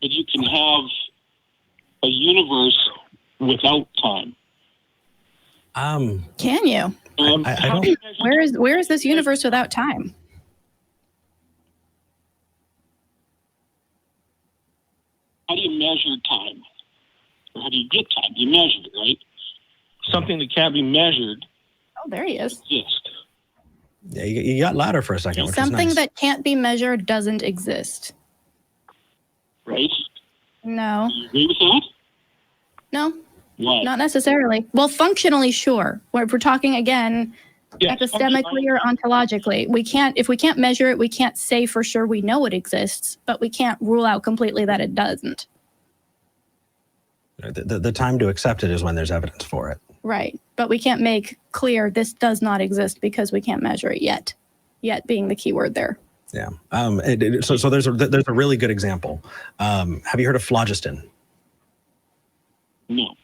but you can have a universe without time. Can you? I don't. Where is this universe without time? How do you measure time? Or how do you get time? You measure it, right? Something that can't be measured Oh, there he is. exists. Yeah, you got louder for a second. Which Something is nice. that can't be measured doesn't exist. Right? No. Do you agree with that? No, Why? not necessarily. Well, functionally, sure. If we're talking again, Yeah, epistemically or ontologically, if we can't measure it, we can't say for sure we know it exists, but we can't rule out completely that it doesn't. The time to accept it is when there's evidence for it. Right. But we can't make clear this does not exist because we can't measure it yet. Yet being the key word there. Yeah. So there's a really good example. Have you heard of phlogiston? No.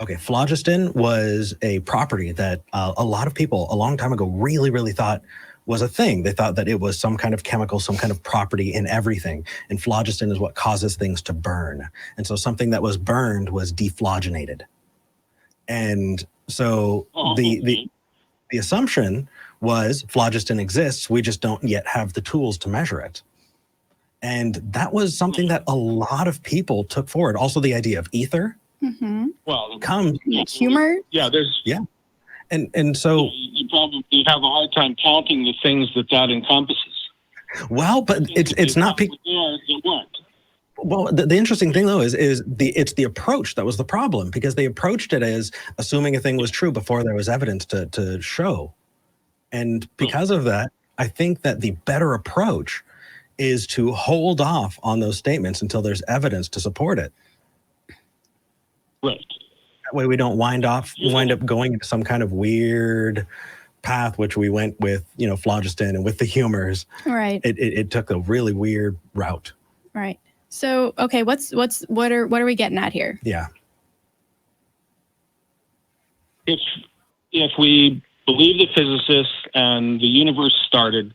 Okay, phlogiston was a property that a lot of people a long time ago really, really thought was a thing. They thought that it was some kind of chemical, some kind of property in everything. And phlogiston is what causes things to burn. And so something that was burned was dephlogenated. And so the assumption was phlogiston exists, we just don't yet have the tools to measure it. And that was something that a lot of people took forward. Also the idea of ether. Mm-hmm. Well, comes humor. Yeah, there's. Yeah, and so you probably have a hard time counting the things that encompasses. Well, but it's not. Well, the interesting thing though is it's the approach that was the problem, because they approached it as assuming a thing was true before there was evidence to show, and because of that, I think that the better approach is to hold off on those statements until there's evidence to support it. Right. That way we don't wind up going into some kind of weird path, which we went with, phlogiston and with the humors. Right. It took a really weird route. Right. So, okay, what are we getting at here? Yeah. If we believe the physicists and the universe started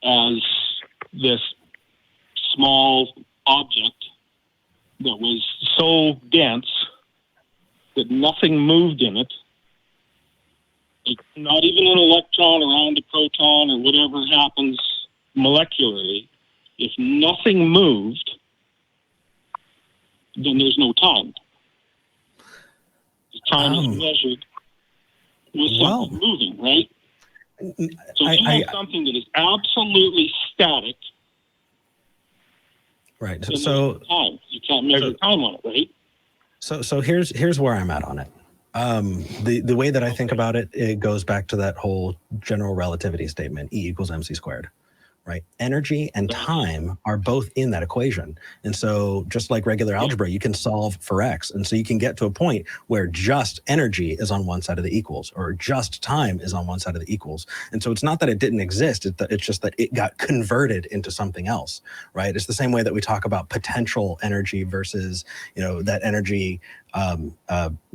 as this small object that was so dense that nothing moved in it, not even an electron around a proton or whatever happens molecularly, if nothing moved, then there's no time. time is measured with something moving, right? So if you have something that is absolutely static, right? then So there's no time. You can't measure time on it, right? So here's where I'm at on it. The way that I think about it, it goes back to that whole general relativity statement, E equals mc squared, right? Energy and time are both in that equation. And so just like regular algebra, you can solve for X. And so you can get to a point where just energy is on one side of the equals, or just time is on one side of the equals. And so it's not that it didn't exist, it's just that it got converted into something else, right? It's the same way that we talk about potential energy versus, that energy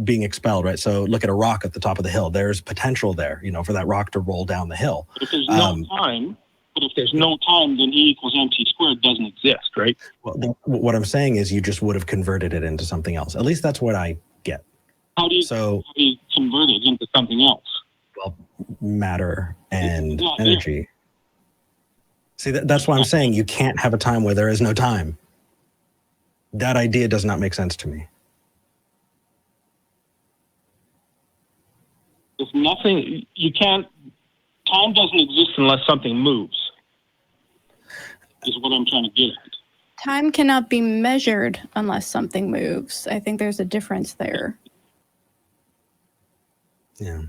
being expelled, right? So look at a rock at the top of the hill. There's potential there, for that rock to roll down the hill. But if there's no time, then E equals mc squared doesn't exist, right? Well, what I'm saying is you just would have converted it into something else. At least that's what I get. How do you convert it into something else? Well, matter and energy. See, that's why I'm saying you can't have a time where there is no time. That idea does not make sense to me. If nothing, time doesn't exist unless something moves, is what I'm trying to get at. Time cannot be measured unless something moves. I think there's a difference there. Yeah.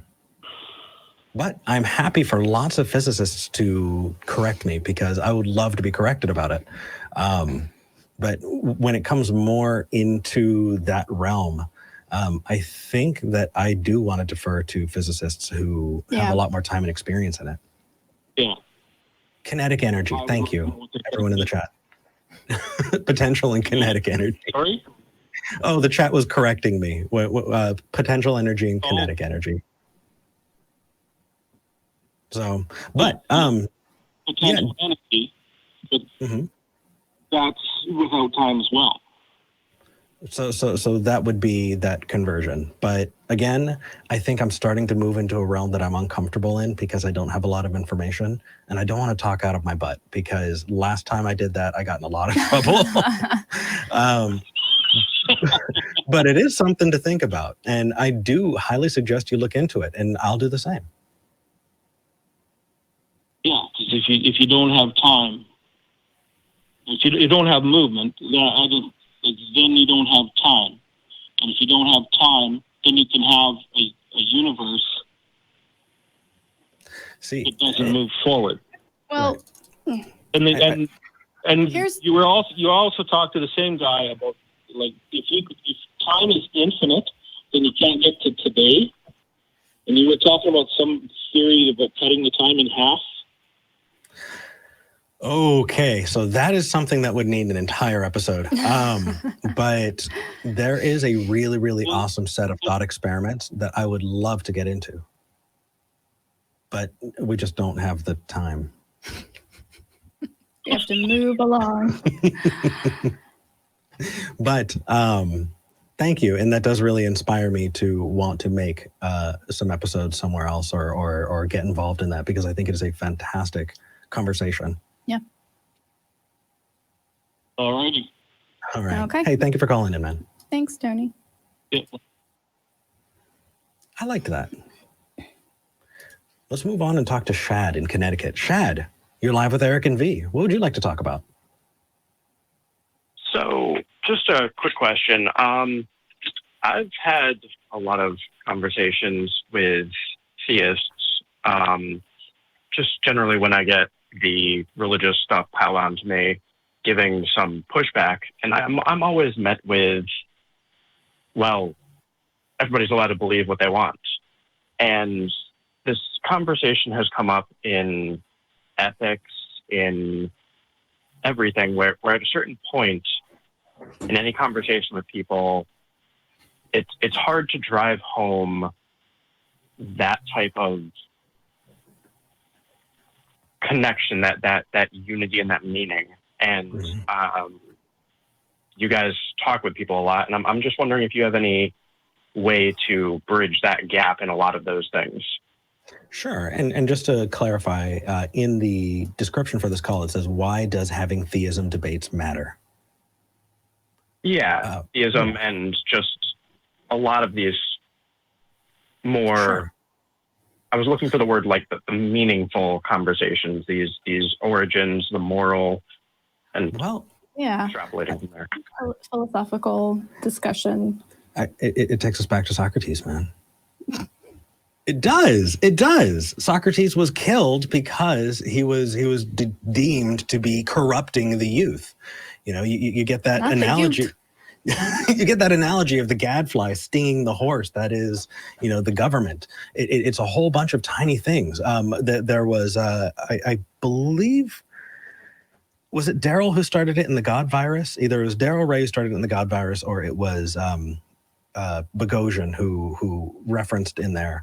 But I'm happy for lots of physicists to correct me because I would love to be corrected about it. But when it comes more into that realm, I think that I do want to defer to physicists who have a lot more time and experience in it. Yeah. Kinetic energy. Thank you, everyone in the chat. Potential and kinetic energy. Sorry? Oh, the chat was correcting me. Potential energy and kinetic energy. So, but potential energy, but that's without time as well. So that would be that conversion. But again, I think I'm starting to move into a realm that I'm uncomfortable in because I don't have a lot of information and I don't want to talk out of my butt because last time I did that, I got in a lot of trouble. But it is something to think about. And I do highly suggest you look into it and I'll do the same. Yeah, because if you don't have time, if you don't have movement, then you don't have time. And if you don't have time, then you can have a universe that doesn't move forward. Well, and you also talked to the same guy about like if time is infinite, then you can't get to today. And you were talking about some theory about cutting the time in half. Okay, so that is something that would need an entire episode. But there is a really, really awesome set of thought experiments that I would love to get into. But we just don't have the time. You have to move along. But thank you. And that does really inspire me to want to make some episodes somewhere else or get involved in that because I think it is a fantastic conversation. Yeah. Alrighty. All right. Okay. Hey, thank you for calling in, man. Thanks, Tony. Yeah. I liked that. Let's move on and talk to Shad in Connecticut. Shad, you're live with Eric and V. What would you like to talk about? So, just a quick question. I've had a lot of conversations with theists, just generally when I get the religious stuff piled onto me, giving some pushback, and I'm always met with, well, everybody's allowed to believe what they want. And this conversation has come up in ethics, in everything, where at a certain point in any conversation with people, it's hard to drive home that type of connection, that unity and that meaning. And you guys talk with people a lot, and I'm just wondering if you have any way to bridge that gap in a lot of those things. Sure. And just to clarify, in the description for this call, it says, why does having theism debates matter? Yeah, theism and just a lot of these more. Sure. I was looking for the word like the meaningful conversations, these origins, the moral, and extrapolating from there. Philosophical discussion. It takes us back to Socrates, man. It does. It does. Socrates was killed because he was deemed to be corrupting the youth. You know, you get that Not analogy. You get that analogy of the gadfly stinging the horse. That is, you know, the government. It's a whole bunch of tiny things. There was, I believe, was it Daryl who started it in the God virus? Either it was Daryl Ray who started it in the God virus, or it was Bogosian who referenced in there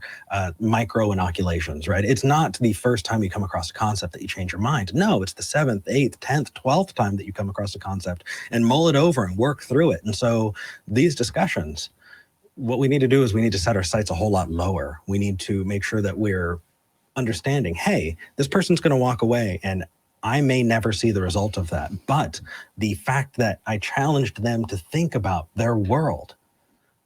micro inoculations, right? It's not the first time you come across a concept that you change your mind. No, it's the 7th, 8th, 10th, 12th time that you come across a concept and mull it over and work through it. And so these discussions, what we need to do is we need to set our sights a whole lot lower. We need to make sure that we're understanding, hey, this person's going to walk away and I may never see the result of that. But the fact that I challenged them to think about their world,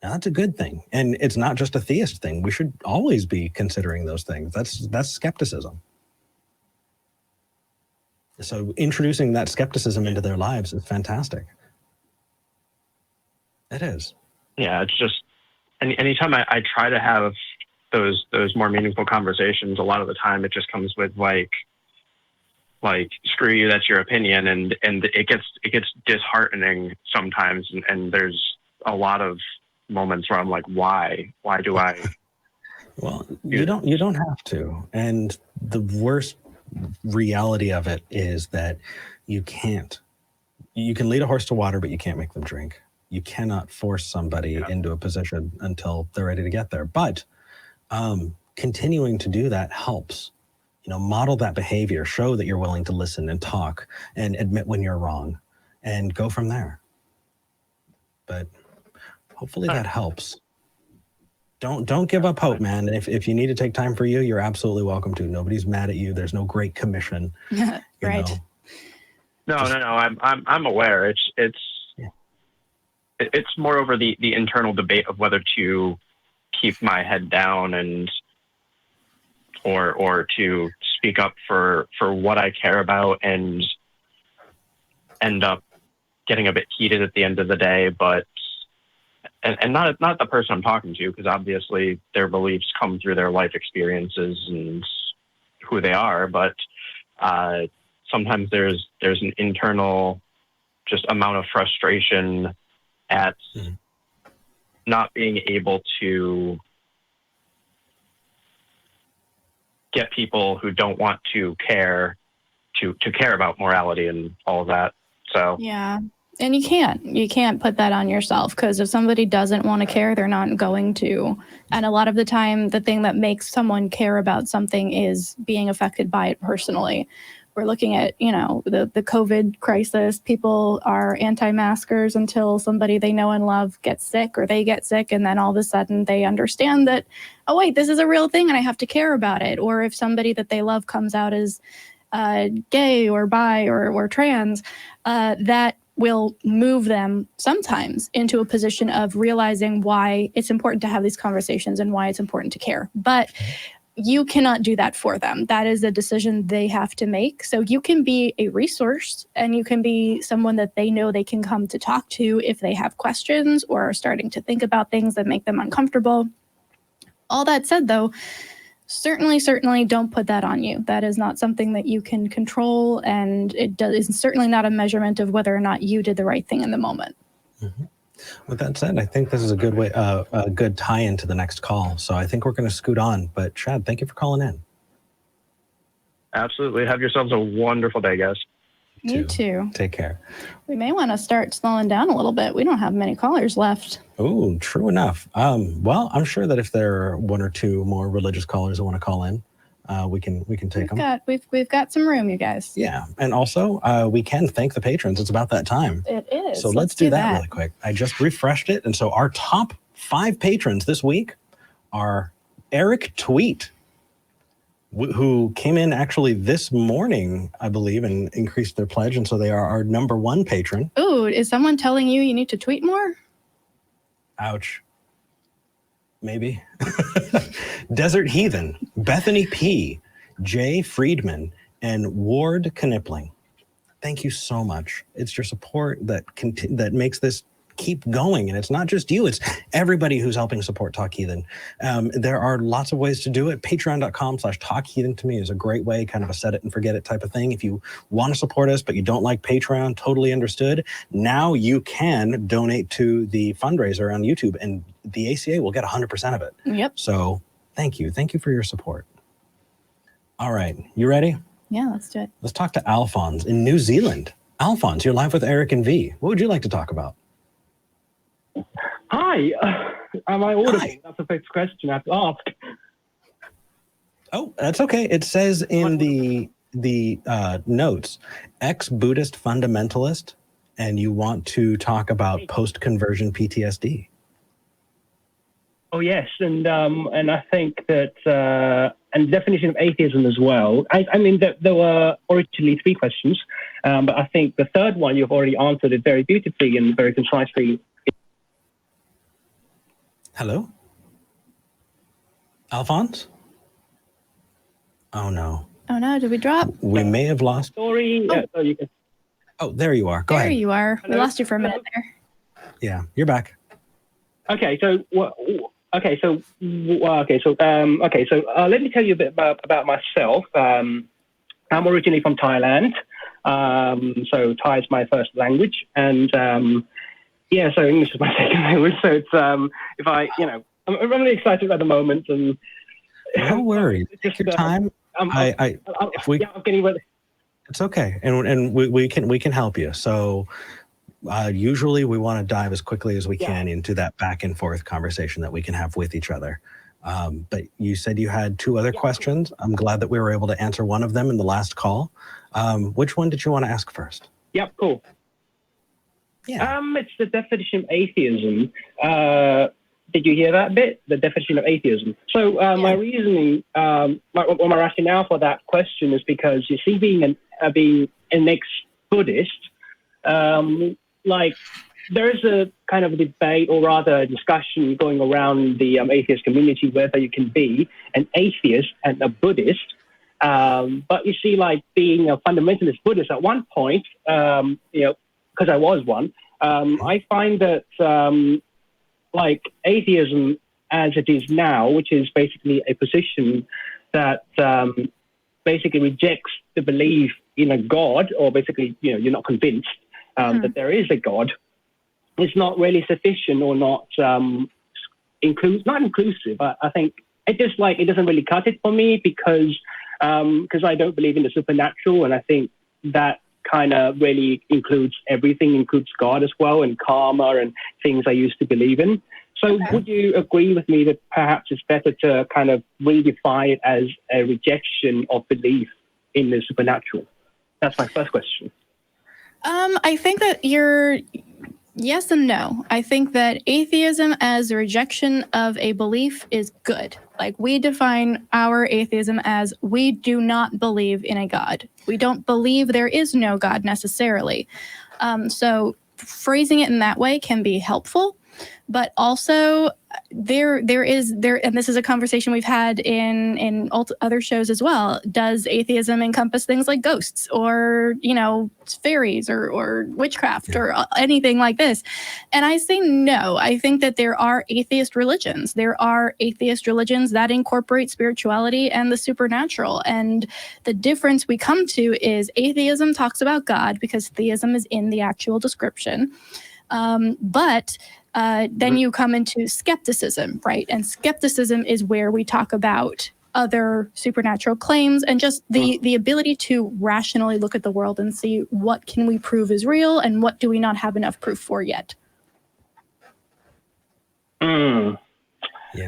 now, that's a good thing. And it's not just a theist thing. We should always be considering those things. That's skepticism. So introducing that skepticism into their lives is fantastic. It is. Yeah, it's just anytime I try to have those more meaningful conversations, a lot of the time it just comes with like screw you, that's your opinion, and it gets disheartening sometimes, and there's a lot of moments where I'm like, why do I? Well, you don't have to. And the worst reality of it is that you can't. You can lead a horse to water, but you can't make them drink. You cannot force somebody into a position until they're ready to get there. But continuing to do that helps. You know, model that behavior, show that you're willing to listen and talk and admit when you're wrong and go from there. But hopefully that helps. Don't give up hope, man. If you need to take time for you, you're absolutely welcome to. Nobody's mad at you. There's no great commission. Right. No. I'm aware. It's more over the internal debate of whether to keep my head down and or to speak up for what I care about and end up getting a bit heated at the end of the day, but and not the person I'm talking to, because obviously their beliefs come through their life experiences and who they are. But sometimes there's an internal just amount of frustration at not being able to get people who don't want to care to care about morality and all of that. So yeah. And you can't put that on yourself, because if somebody doesn't want to care, they're not going to. And a lot of the time, the thing that makes someone care about something is being affected by it personally. We're looking at, you know, the COVID crisis. People are anti-maskers until somebody they know and love gets sick, or they get sick, and then all of a sudden they understand that, oh wait, this is a real thing and I have to care about it. Or if somebody that they love comes out as gay or bi or trans, that will move them sometimes into a position of realizing why it's important to have these conversations and why it's important to care. But you cannot do that for them. That is a decision they have to make. So you can be a resource, and you can be someone that they know they can come to talk to if they have questions or are starting to think about things that make them uncomfortable. All that said, though, certainly don't put that on you. That is not something that you can control, and is certainly not a measurement of whether or not you did the right thing in the moment. Mm-hmm. With that said, I think this is a good way, a good tie-in to the next call. So I think we're going to scoot on. But Shad, thank you for calling in. Absolutely. Have yourselves a wonderful day, guys. You too. Take care. We may want to start slowing down a little bit. We don't have many callers left. Oh, true enough. Well, I'm sure that if there are one or two more religious callers that want to call in, we can take them. We've got some room, you guys. Yeah, and also we can thank the patrons. It's about that time. It is. So let's do that really quick. I just refreshed it, and so our top 5 patrons this week are Eric Tweet, who came in actually this morning, I believe, and increased their pledge, and so they are our number 1 patron. Ooh, is someone telling you need to tweet more? Ouch. Maybe. Desert Heathen, Bethany P, Jay Friedman, and Ward Knipling. Thank you so much. It's your support that makes this keep going. And it's not just you, it's everybody who's helping support Talk Heathen. There are lots of ways to do it. Patreon.com/Talk Heathen to me is a great way, kind of a set it and forget it type of thing. If you want to support us, but you don't like Patreon, totally understood. Now you can donate to the fundraiser on YouTube and the ACA will get 100% of it. Yep. So thank you. Thank you for your support. All right. You ready? Yeah, let's do it. Let's talk to Alphonse in New Zealand. Alphonse, you're live with Eric and V. What would you like to talk about? Hi, am I audible? Hi. That's the first question I have to ask. Oh, that's okay. It says in the notes, ex-Buddhist fundamentalist, and you want to talk about post-conversion PTSD. Oh yes, and I think that and the definition of atheism as well. I mean, there were originally 3 questions, but I think the third one you've already answered it very beautifully and very concisely. Hello? Alphonse? Oh, no. Oh, no. Did we drop? We may have lost. Story. So you can. Oh, there you are. Go ahead. There you are. We Hello? lost you for a minute there. Yeah, you're back. Okay, so let me tell you a bit about myself. I'm originally from Thailand, so Thai is my first language, and so English is my second language. So it's if I, I'm really excited at the moment, and No worries. Take your time. I'm getting ready. It's okay, and we can help you. So usually we want to dive as quickly as we can into that back and forth conversation that we can have with each other. But you said you had 2 other questions. I'm glad that we were able to answer one of them in the last call. Which one did you want to ask first? Yep, cool. Yeah. It's the definition of atheism. Did you hear that bit? The definition of atheism. So my reasoning, my rationale for that question is because you see, being an ex-Buddhist, there is a kind of a debate, or rather a discussion going around the atheist community, whether you can be an atheist and a Buddhist. But you see, being a fundamentalist Buddhist at one point, because I was one, I find that atheism as it is now, which is basically a position that basically rejects the belief in a God, or basically, you're not convinced that there is a God, is not really sufficient, or not not inclusive. I think it just it doesn't really cut it for me, because I don't believe in the supernatural, and I think that kind of really includes everything, includes God as well, and karma and things I used to believe in. So would you agree with me that perhaps it's better to kind of redefine it as a rejection of belief in the supernatural? That's my first question. I think that you're yes and no. I think that atheism as a rejection of a belief is good. We define our atheism as we do not believe in a God. We don't believe there is no God necessarily. So phrasing it in that way can be helpful. But also there, and this is a conversation we've had in other shows as well. Does atheism encompass things like ghosts, or fairies, or witchcraft, or anything like this? And I say no. I think that there are atheist religions. There are atheist religions that incorporate spirituality and the supernatural. And the difference we come to is atheism talks about God because theism is in the actual description. But then you come into skepticism, right? And skepticism is where we talk about other supernatural claims and just the ability to rationally look at the world and see what can we prove is real and what do we not have enough proof for yet. Yeah,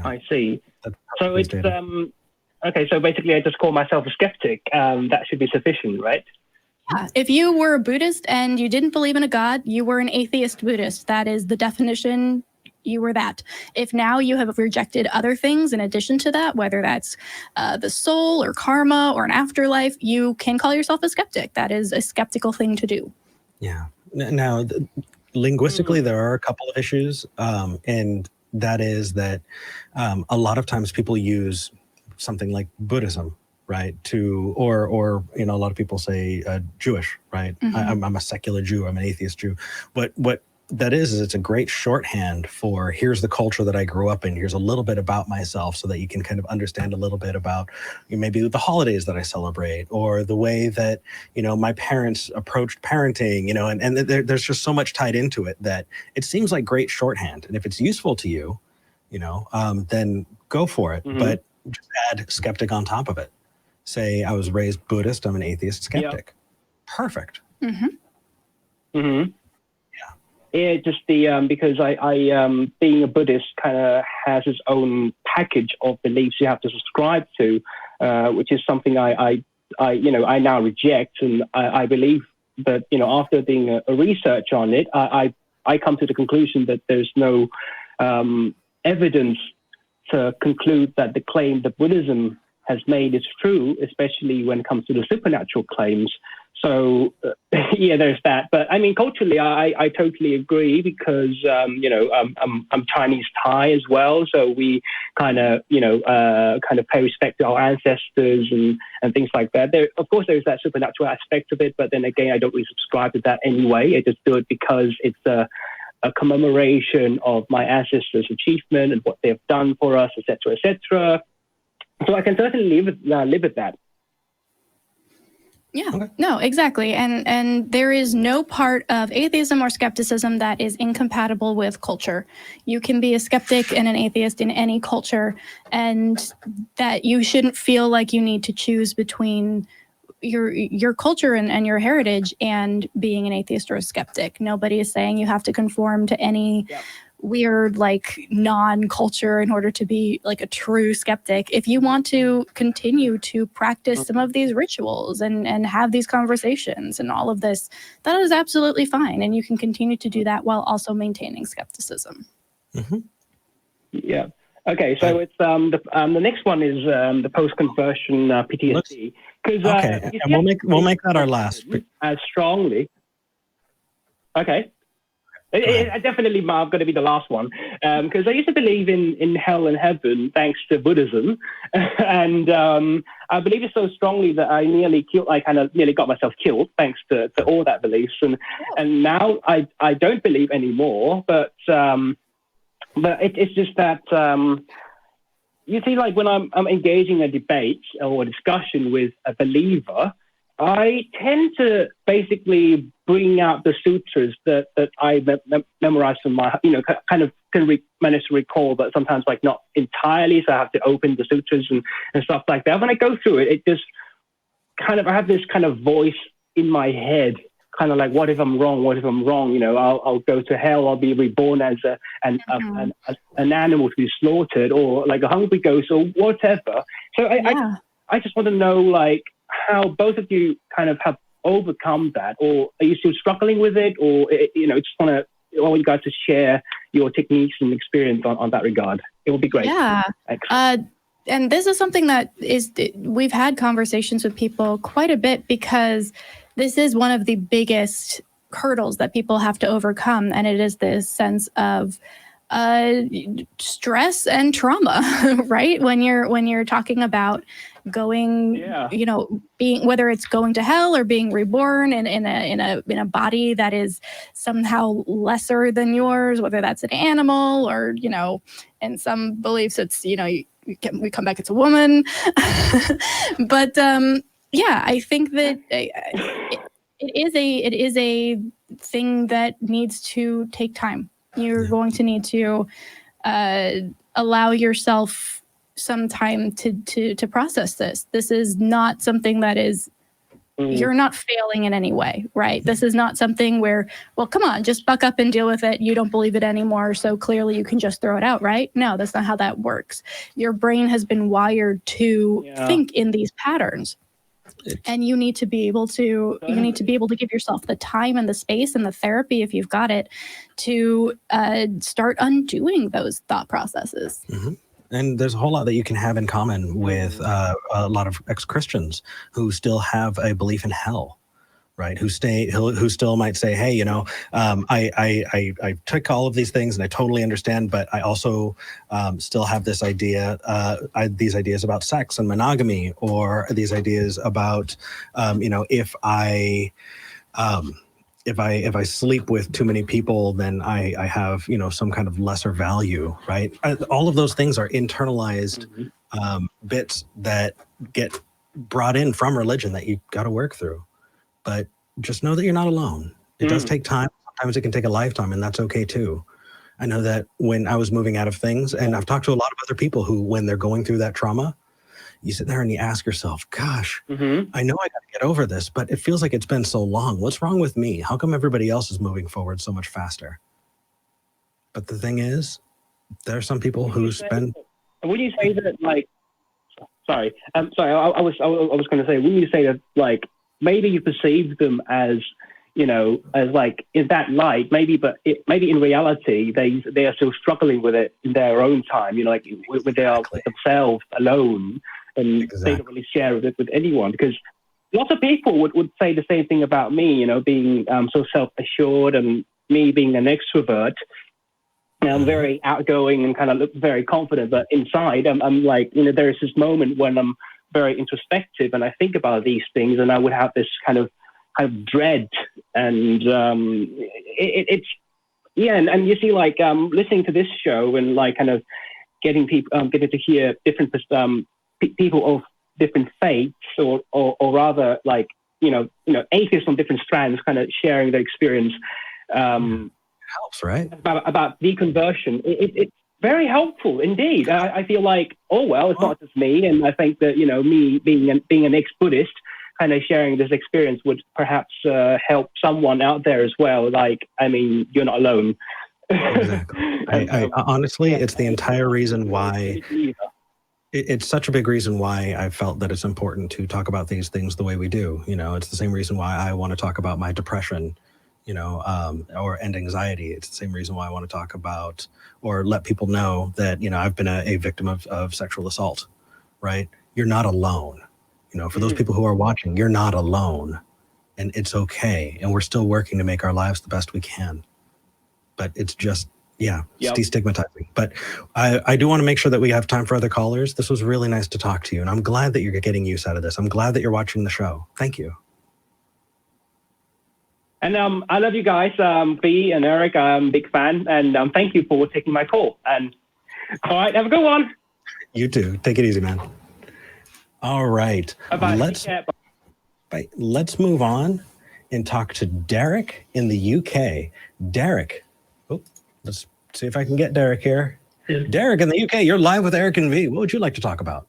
I see. So it's okay. So basically, I just call myself a skeptic. That should be sufficient, right? Yeah. If you were a Buddhist and you didn't believe in a God, you were an atheist Buddhist. That is the definition. You were that. If now you have rejected other things in addition to that, whether that's the soul or karma or an afterlife, you can call yourself a skeptic. That is a skeptical thing to do. Yeah. Now, linguistically, there are a couple of issues, and that is that a lot of times people use something like Buddhism, right, to or a lot of people say Jewish, right? Mm-hmm. I'm a secular Jew, I'm an atheist Jew. What that is it's a great shorthand for here's the culture that I grew up in, here's a little bit about myself, so that you can kind of understand a little bit about maybe the holidays that I celebrate, or the way that my parents approached parenting, and there's just so much tied into it that it seems like great shorthand. And if it's useful to you, then go for it. Mm-hmm. But just add skeptic on top of it. Say I was raised Buddhist, I'm an atheist skeptic. Perfect. Mm-hmm. Mm-hmm. Yeah, just because I being a Buddhist kind of has its own package of beliefs you have to subscribe to, which is something I now reject, and I believe that after doing a research on it, I come to the conclusion that there's no evidence to conclude that the claim that Buddhism has made is true, especially when it comes to the supernatural claims. So, there's that. But I mean, culturally, I totally agree because, I'm Chinese Thai as well. So we kind of pay respect to our ancestors and things like that. Of course, there's that supernatural aspect of it. But then again, I don't really subscribe to that anyway. I just do it because it's a commemoration of my ancestors' achievement and what they have done for us, etc., etc. So I can certainly live with that. Yeah, okay. No, exactly. And there is no part of atheism or skepticism that is incompatible with culture. You can be a skeptic and an atheist in any culture, and that you shouldn't feel like you need to choose between your culture and your heritage and being an atheist or a skeptic. Nobody is saying you have to conform to any weird non-culture in order to be like a true skeptic. If you want to continue to practice some of these rituals and have these conversations and all of this, that is absolutely fine, and you can continue to do that while also maintaining skepticism. Mm-hmm. Yeah. Okay, so it's the next one is the post-conversion PTSD. Okay, and we'll make that our last. As strongly. Okay. It definitely going to be the last one, because I used to believe in hell and heaven thanks to Buddhism, and I believe it so strongly that I nearly got myself killed thanks to all that beliefs, and now I don't believe anymore. But it's just that you see, like when I'm engaging a debate or a discussion with a believer, I tend to basically bring out the sutras that I memorized from my, manage to recall, but sometimes not entirely. So I have to open the sutras and stuff like that. When I go through it, it just I have this kind of voice in my head, kind of like, what if I'm wrong? What if I'm wrong? I'll go to hell. I'll be reborn as an animal to be slaughtered, or like a hungry ghost, or whatever. So I just want to know, how both of you kind of have overcome that, or are you still struggling with it, or just want you guys to share your techniques and experience on that regard. It would be great. Yeah. And this is something that we've had conversations with people quite a bit, because this is one of the biggest hurdles that people have to overcome, and it is this sense of stress and trauma, right? When you're talking about going, being, whether it's going to hell or being reborn in a body that is somehow lesser than yours, whether that's an animal or, in some beliefs it's, we come back, it's a woman. But I think that it is a thing that needs to take time. You're going to need to allow yourself some time to process this. This is not something that is, you're not failing in any way, right? This is not something where, well, come on, just buck up and deal with it. You don't believe it anymore, so clearly you can just throw it out, right? No, that's not how that works. Your brain has been wired to think in these patterns. And you need to be able to give yourself the time and the space and the therapy, if you've got it, to start undoing those thought processes. Mm-hmm. And there's a whole lot that you can have in common with a lot of ex-Christians who still have a belief in hell, right? Who still might say, hey, I took all of these things and I totally understand, but I also still have this idea, these ideas about sex and monogamy, or these ideas about, if I sleep with too many people, then I have, some kind of lesser value, right? All of those things are internalized bits that get brought in from religion that you got to work through. But just know that you're not alone. It does take time. Sometimes it can take a lifetime, and that's okay too. I know that when I was moving out of things, and I've talked to a lot of other people who, when they're going through that trauma, you sit there and you ask yourself, gosh, I know I got to get over this, but it feels like it's been so long. What's wrong with me? How come everybody else is moving forward so much faster? But the thing is, there are some people who spend... When you say that, like... Sorry. I was going to say, when you say that, like, maybe you perceive them as, as like in that light, maybe in reality they are still struggling with it in their own time, like with themselves alone, and they don't really share it with anyone. Because lots of people would say the same thing about me, being so self-assured, and me being an extrovert. I'm very outgoing and kind of look very confident, but inside I'm like, there is this moment when I'm very introspective and I think about these things, and I would have this kind of dread, and it's and you see, like, listening to this show and like kind of getting to hear different people of different faiths, or rather, like, atheists on different strands kind of sharing their experience helps, right? About deconversion. It's very helpful indeed. I feel like, it's not just me, and I think that me being an ex-Buddhist, kind of sharing this experience would perhaps help someone out there as well. Like, I mean, you're not alone. Exactly. I honestly, it's the entire reason why. It's such a big reason why I felt that it's important to talk about these things the way we do. It's the same reason why I want to talk about my depression, and anxiety. It's the same reason why I want to talk about, or let people know that, I've been a victim of sexual assault, right? You're not alone. For those people who are watching, you're not alone, and it's okay. And we're still working to make our lives the best we can. But it's just, it's destigmatizing. But I do want to make sure that we have time for other callers. This was really nice to talk to you, and I'm glad that you're getting use out of this. I'm glad that you're watching the show. Thank you. And I love you guys, Vi and Eric. I'm a big fan, and thank you for taking my call. And all right, have a good one. You too. Take it easy, man. All right. Bye-bye. Let's move on and talk to Derek in the UK. Derek. Let's see if I can get Derek here. Yeah. Derek in the UK, you're live with Eric and Vi. What would you like to talk about?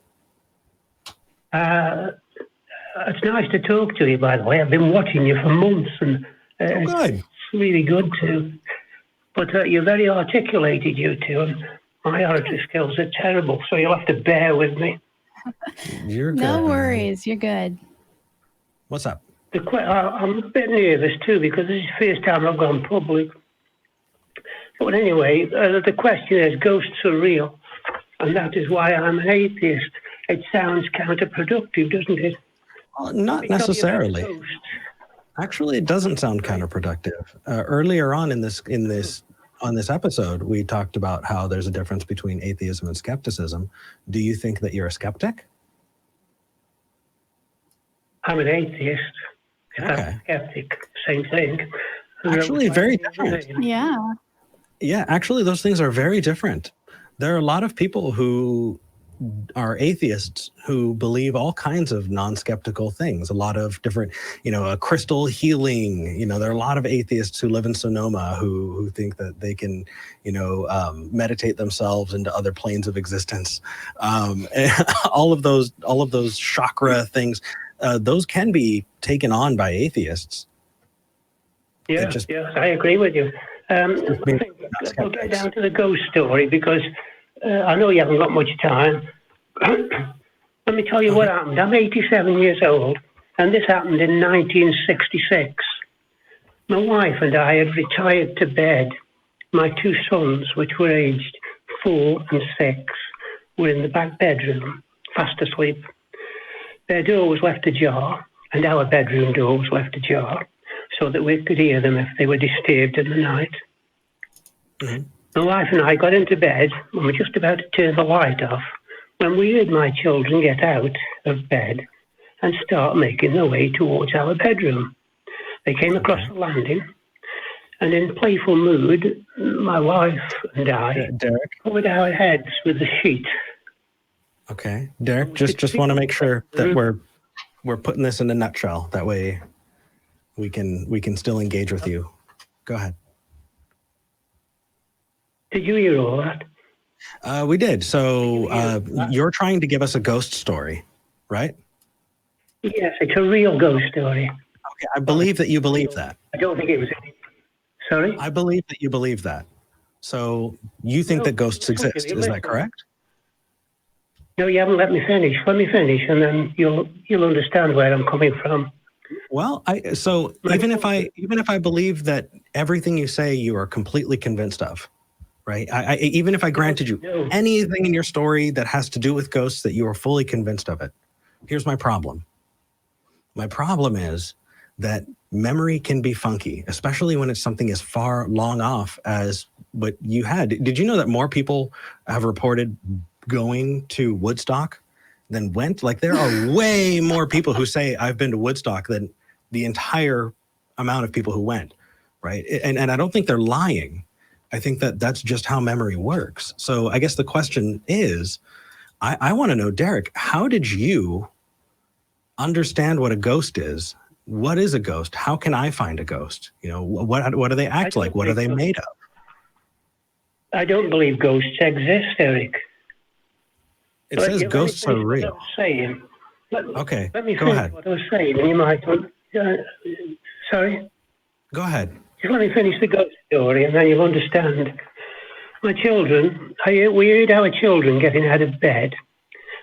It's nice to talk to you, by the way. I've been watching you for months, and good. It's really good too. But you're very articulated, you two, and my oratory skills are terrible, so you'll have to bear with me. You're good. No worries. You're good. What's up? I'm a bit nervous too, because this is the first time I've gone public. But anyway, the question is, ghosts are real, and that is why I'm an atheist. It sounds counterproductive, doesn't it? Not necessarily. Actually, it doesn't sound counterproductive. Earlier on in this episode, we talked about how there's a difference between atheism and skepticism. Do you think that you're a skeptic? I'm an atheist. If I'm a skeptic, same thing. Actually, very different. Yeah. Yeah, actually, those things are very different. There are a lot of people who are atheists who believe all kinds of non-skeptical things, a lot of different, crystal healing. There are a lot of atheists who live in Sonoma who think that they can, meditate themselves into other planes of existence. All of those chakra things, those can be taken on by atheists. Yeah, I agree with you. I think we'll get down to the ghost story, because I know you haven't got much time. Let me tell you what happened. I'm 87 years old, and this happened in 1966. My wife and I had retired to bed. My two sons, which were aged 4 and 6, were in the back bedroom, fast asleep. Their door was left ajar, and our bedroom door was left ajar so that we could hear them if they were disturbed in the night. Mm-hmm. My wife and I got into bed and were just about to turn the light off when we heard my children get out of bed and start making their way towards our bedroom. They came across the landing, and in playful mood, my wife and I covered our heads with the sheet. Okay, Derek, just want to make sure that we're putting this in a nutshell. That way, we can still engage with you. Go ahead. Did you hear all that? We did. So you're trying to give us a ghost story, right? Yes, it's a real ghost story. Okay, I believe that you believe that. I don't think it was. Sorry? I believe that you believe that. So you think that ghosts exist, is that correct? No, you haven't let me finish. Let me finish, and then you'll understand where I'm coming from. Well, even if I believe that everything you say you are completely convinced of, right? Even if I granted you anything in your story that has to do with ghosts that you are fully convinced of it, here's my problem. My problem is that memory can be funky, especially when it's something as far long off as what you had. Did you know that more people have reported going to Woodstock than went? Like, there are way more people who say I've been to Woodstock than the entire amount of people who went, right? And I don't think they're lying. I think that that's just how memory works. So I guess the question is, I want to know, Derek, how did you understand what a ghost is? What is a ghost? How can I find a ghost? You know, what do they act like? What are they made of? I don't believe ghosts exist, Eric. It says ghosts are real. Okay, let me go ahead. What I was saying, and you might. Sorry. Go ahead. Just let me finish the ghost story, and then you'll understand. My children, we heard our children getting out of bed,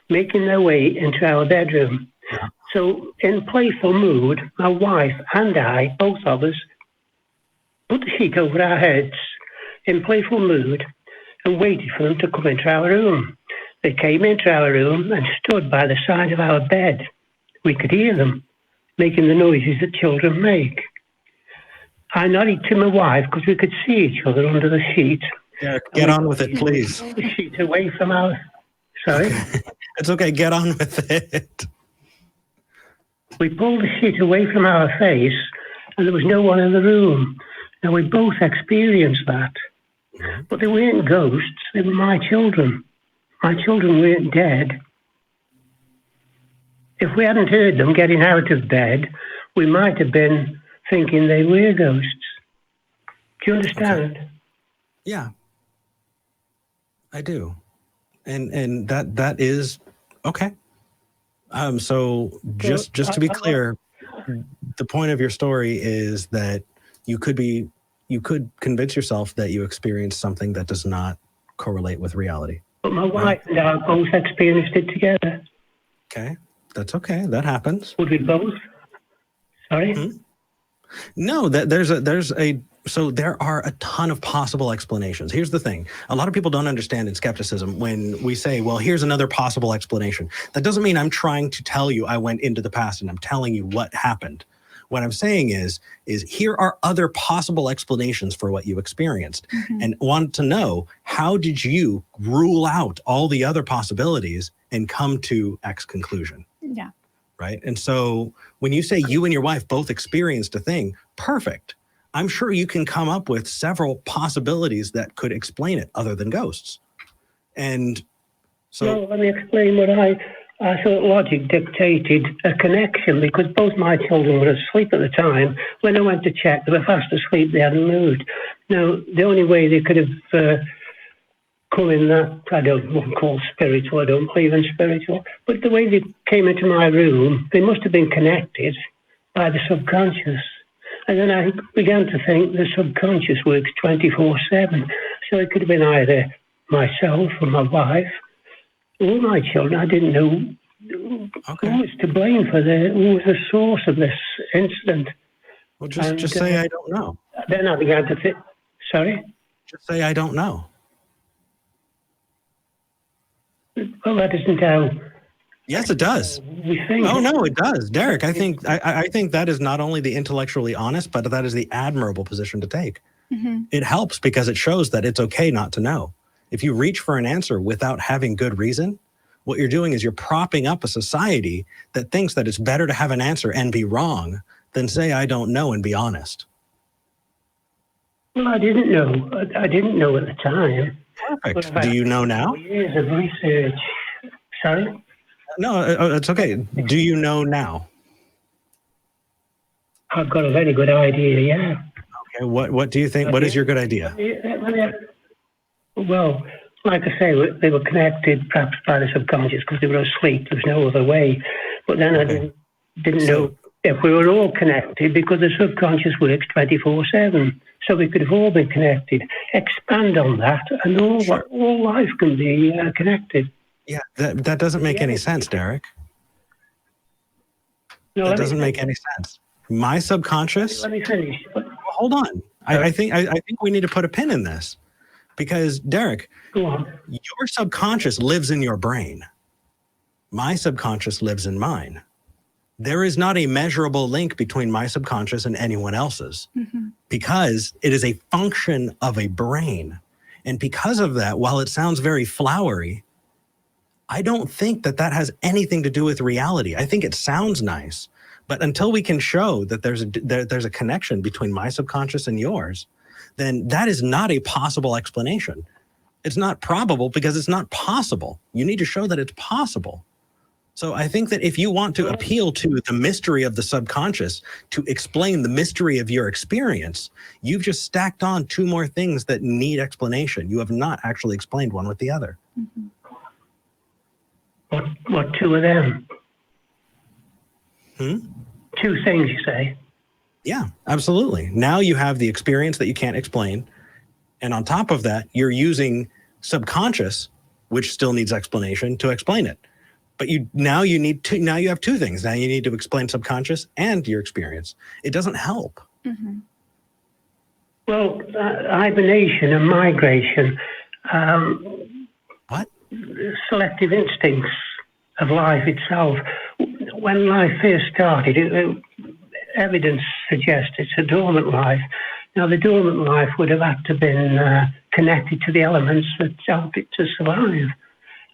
making their way into our bedroom. Yeah. So, in playful mood, my wife and I, both of us, put the sheet over our heads in playful mood and waited for them to come into our room. They came into our room and stood by the side of our bed. We could hear them making the noises that children make. I nodded to my wife because we could see each other under the sheet. Derek, get on with it, please. We pulled the sheet away from our... Sorry? Okay. It's okay. Get on with it. We pulled the sheet away from our face, and there was no one in the room. Now, we both experienced that. Mm-hmm. But they weren't ghosts. They were my children. My children weren't dead. If we hadn't heard them getting out of bed, we might have been thinking they were ghosts. Do you understand? Okay. Yeah, I do. And that is okay. So just to be clear, the point of your story is that you could convince yourself that you experienced something that does not correlate with reality. But my wife and I both experienced it together. Okay, that's okay. That happens. Would we both? Sorry? Mm-hmm. No, so there are a ton of possible explanations. Here's the thing. A lot of people don't understand in skepticism when we say, well, here's another possible explanation. That doesn't mean I'm trying to tell you I went into the past and I'm telling you what happened. What I'm saying is here are other possible explanations for what you experienced, mm-hmm. and want to know, how did you rule out all the other possibilities and come to X conclusion? Yeah. Right. And so when you say you and your wife both experienced a thing, perfect. I'm sure you can come up with several possibilities that could explain it other than ghosts. And so... No, let me explain what I thought logic dictated a connection, because both my children were asleep at the time. When I went to check, they were fast asleep, they hadn't moved. Now, the only way they could have come in that, I don't want to call spiritual, I don't believe in spiritual, but the way they came into my room, they must have been connected by the subconscious. And then I began to think the subconscious works 24/7. So it could have been either myself or my wife or my children. I didn't know who was to blame for who was the source of this incident. Well, just say I don't know. Then I began to think, sorry? Just say I don't know. Well, that isn't how Yes, it does. We think. Oh no, it does, Derek. I think that is not only the intellectually honest, but that is the admirable position to take. Mm-hmm. It helps because it shows that it's okay not to know. If you reach for an answer without having good reason, what you're doing is you're propping up a society that thinks that it's better to have an answer and be wrong than say I don't know and be honest. Well, I didn't know. I didn't know at the time. Perfect. Do you know now? Years of research. Sorry? No, it's okay. Do you know now? I've got a very good idea, yeah. Okay, what do you think? What is your good idea? Well, like I say, they were connected perhaps by the subconscious because they were asleep. There was no other way. But then I didn't know if we were all connected because the subconscious works 24/7. So we could have all been connected. Expand on that, and all life can be connected. Yeah, that doesn't make any sense, Derek. No, that doesn't make any sense. My subconscious. Let me finish. Well, hold on. I think we need to put a pin in this because, Derek, go on. Your subconscious lives in your brain. My subconscious lives in mine. There is not a measurable link between my subconscious and anyone else's because it is a function of a brain. And because of that, while it sounds very flowery, I don't think that has anything to do with reality. I think it sounds nice, but until we can show that there's a connection between my subconscious and yours, then that is not a possible explanation. It's not probable because it's not possible. You need to show that it's possible. So I think that if you want to appeal to the mystery of the subconscious to explain the mystery of your experience, you've just stacked on two more things that need explanation. You have not actually explained one with the other. Mm-hmm. What two of them? Two things, you say? Yeah, absolutely. Now you have the experience that you can't explain. And on top of that, you're using subconscious, which still needs explanation, to explain it. But now you have two things. Now you need to explain subconscious and your experience. It doesn't help. Mm-hmm. Well, hibernation and migration. What? Selective instincts of life itself. When life first started, evidence suggests it's a dormant life. Now, the dormant life would have had to have been connected to the elements that help it to survive.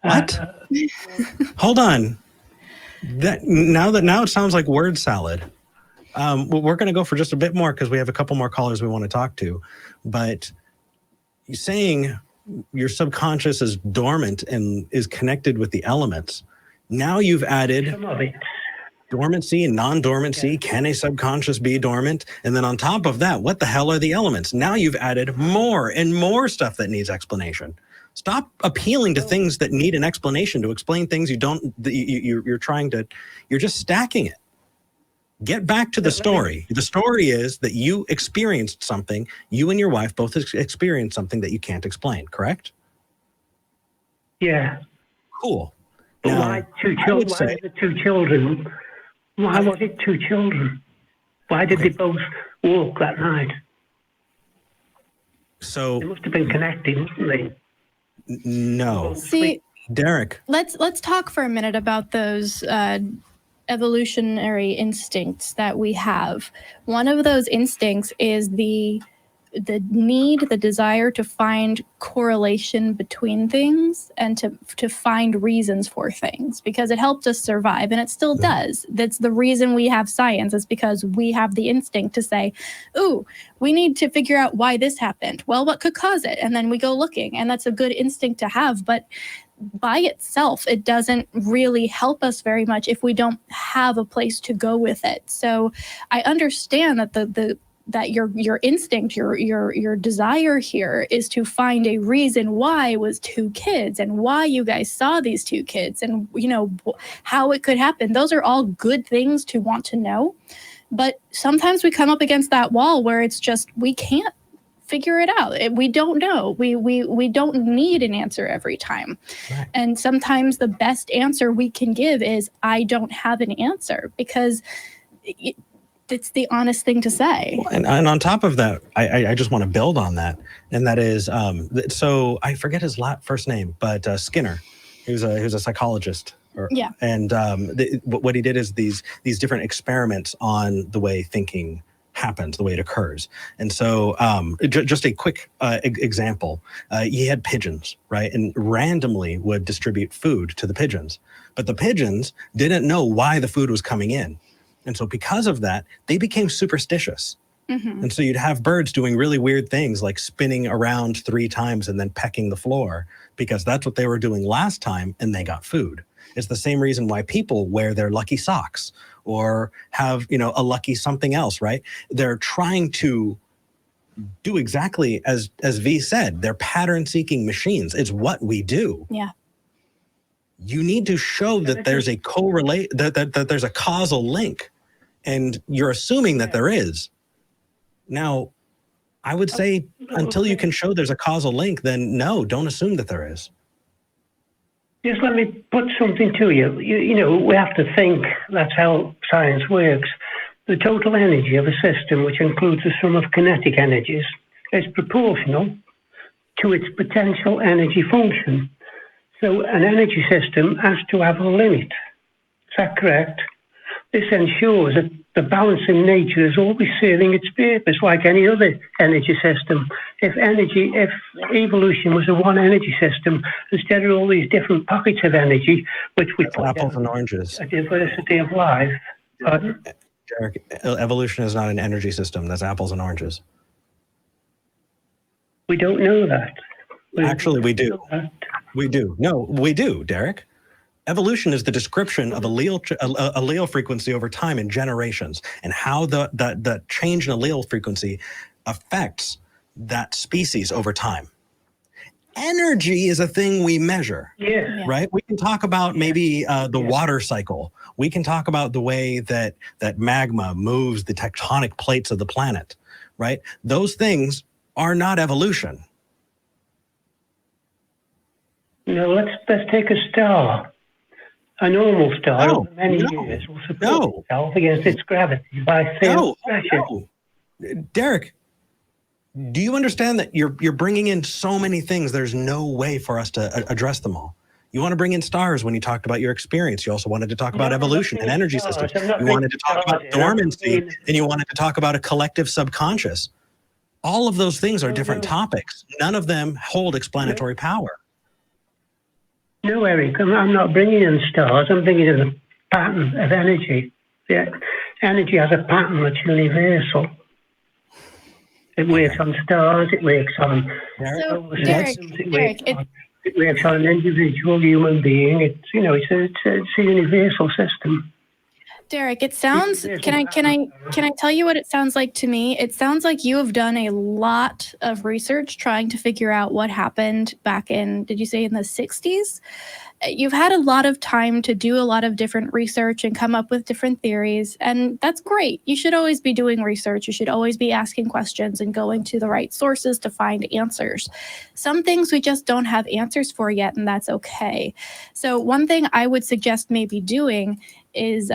What? Hold on. Now it sounds like word salad. We're going to go for just a bit more because we have a couple more callers we want to talk to. But you're saying your subconscious is dormant and is connected with the elements. Now you've added dormancy and non-dormancy. Yeah. Can a subconscious be dormant? And then on top of that, what the hell are the elements? Now you've added more and more stuff that needs explanation. Stop appealing to things that need an explanation to explain things you're just stacking it. Get back to the story. The story is that you experienced something, you and your wife both experienced something that you can't explain, correct? Yeah. Cool. Now, why two children? Why was it two children? Why did they both walk that night? So they must have been connected, mustn't they? No. See, Derek. Let's talk for a minute about those evolutionary instincts that we have. One of those instincts is the desire to find correlation between things and to find reasons for things, because it helped us survive, and it still does. That's the reason we have science, is because we have the instinct to say, ooh, we need to figure out why this happened. Well, what could cause it? And then we go looking, and that's a good instinct to have. But by itself, it doesn't really help us very much if we don't have a place to go with it. So I understand that that your instinct, your desire here is to find a reason why it was two kids and why you guys saw these two kids and, how it could happen. Those are all good things to want to know. But sometimes we come up against that wall where it's just, we can't figure it out. We don't know. We don't need an answer every time. Right. And sometimes the best answer we can give is, I don't have an answer, because it's the honest thing to say. And on top of that, I just want to build on that. And that is, so I forget his first name, but Skinner, he was a psychologist. And what he did is these different experiments on the way thinking happens, the way it occurs. And so just a quick example, he had pigeons, right? And randomly would distribute food to the pigeons. But the pigeons didn't know why the food was coming in. And so because of that, they became superstitious. Mm-hmm. And so you'd have birds doing really weird things like spinning around 3 times and then pecking the floor because that's what they were doing last time and they got food. It's the same reason why people wear their lucky socks or have, a lucky something else, right? They're trying to do exactly as V said. They're pattern-seeking machines. It's what we do. Yeah. You need to show that there's a that there's a causal link, and you're assuming that there is. Now, I would say until you can show there's a causal link, then no, don't assume that there is. Just let me put something to you. We have to think. That's how science works. The total energy of a system, which includes the sum of kinetic energies, is proportional to its potential energy function. So an energy system has to have a limit. Is that correct? This ensures that the balancing nature is always serving its purpose, like any other energy system. If evolution was a one energy system, instead of all these different pockets of energy, which we put apples and oranges, a diversity of life. Derek, evolution is not an energy system. That's apples and oranges. We don't know that. Actually, we do. We do. No, we do, Derek. Evolution is the description of allele frequency over time in generations, and how the change in allele frequency affects that species over time. Energy is a thing we measure, right? We can talk about maybe the water cycle. We can talk about the way that magma moves the tectonic plates of the planet, right? Those things are not evolution. Let's take a star. A normal star over many years will support itself against its gravity by field pressure. Derek, do you understand that you're bringing in so many things? There's no way for us to address them all. You want to bring in stars when you talked about your experience. You also wanted to talk about evolution and energy systems. You wanted to talk about dormancy, and you wanted to talk about a collective subconscious. All of those things are different topics. None of them hold explanatory power. No, Eric, I'm not bringing in stars. I'm bringing in a pattern of energy. Energy has a pattern that's universal. It works on stars. It works on it works on an individual human being. It's a universal system. Derek, it sounds. Can I tell you what it sounds like to me? It sounds like you have done a lot of research trying to figure out what happened back in. Did you say in the 60s? You've had a lot of time to do a lot of different research and come up with different theories, and that's great. You should always be doing research. You should always be asking questions and going to the right sources to find answers. Some things we just don't have answers for yet, and that's okay. So one thing I would suggest maybe doing is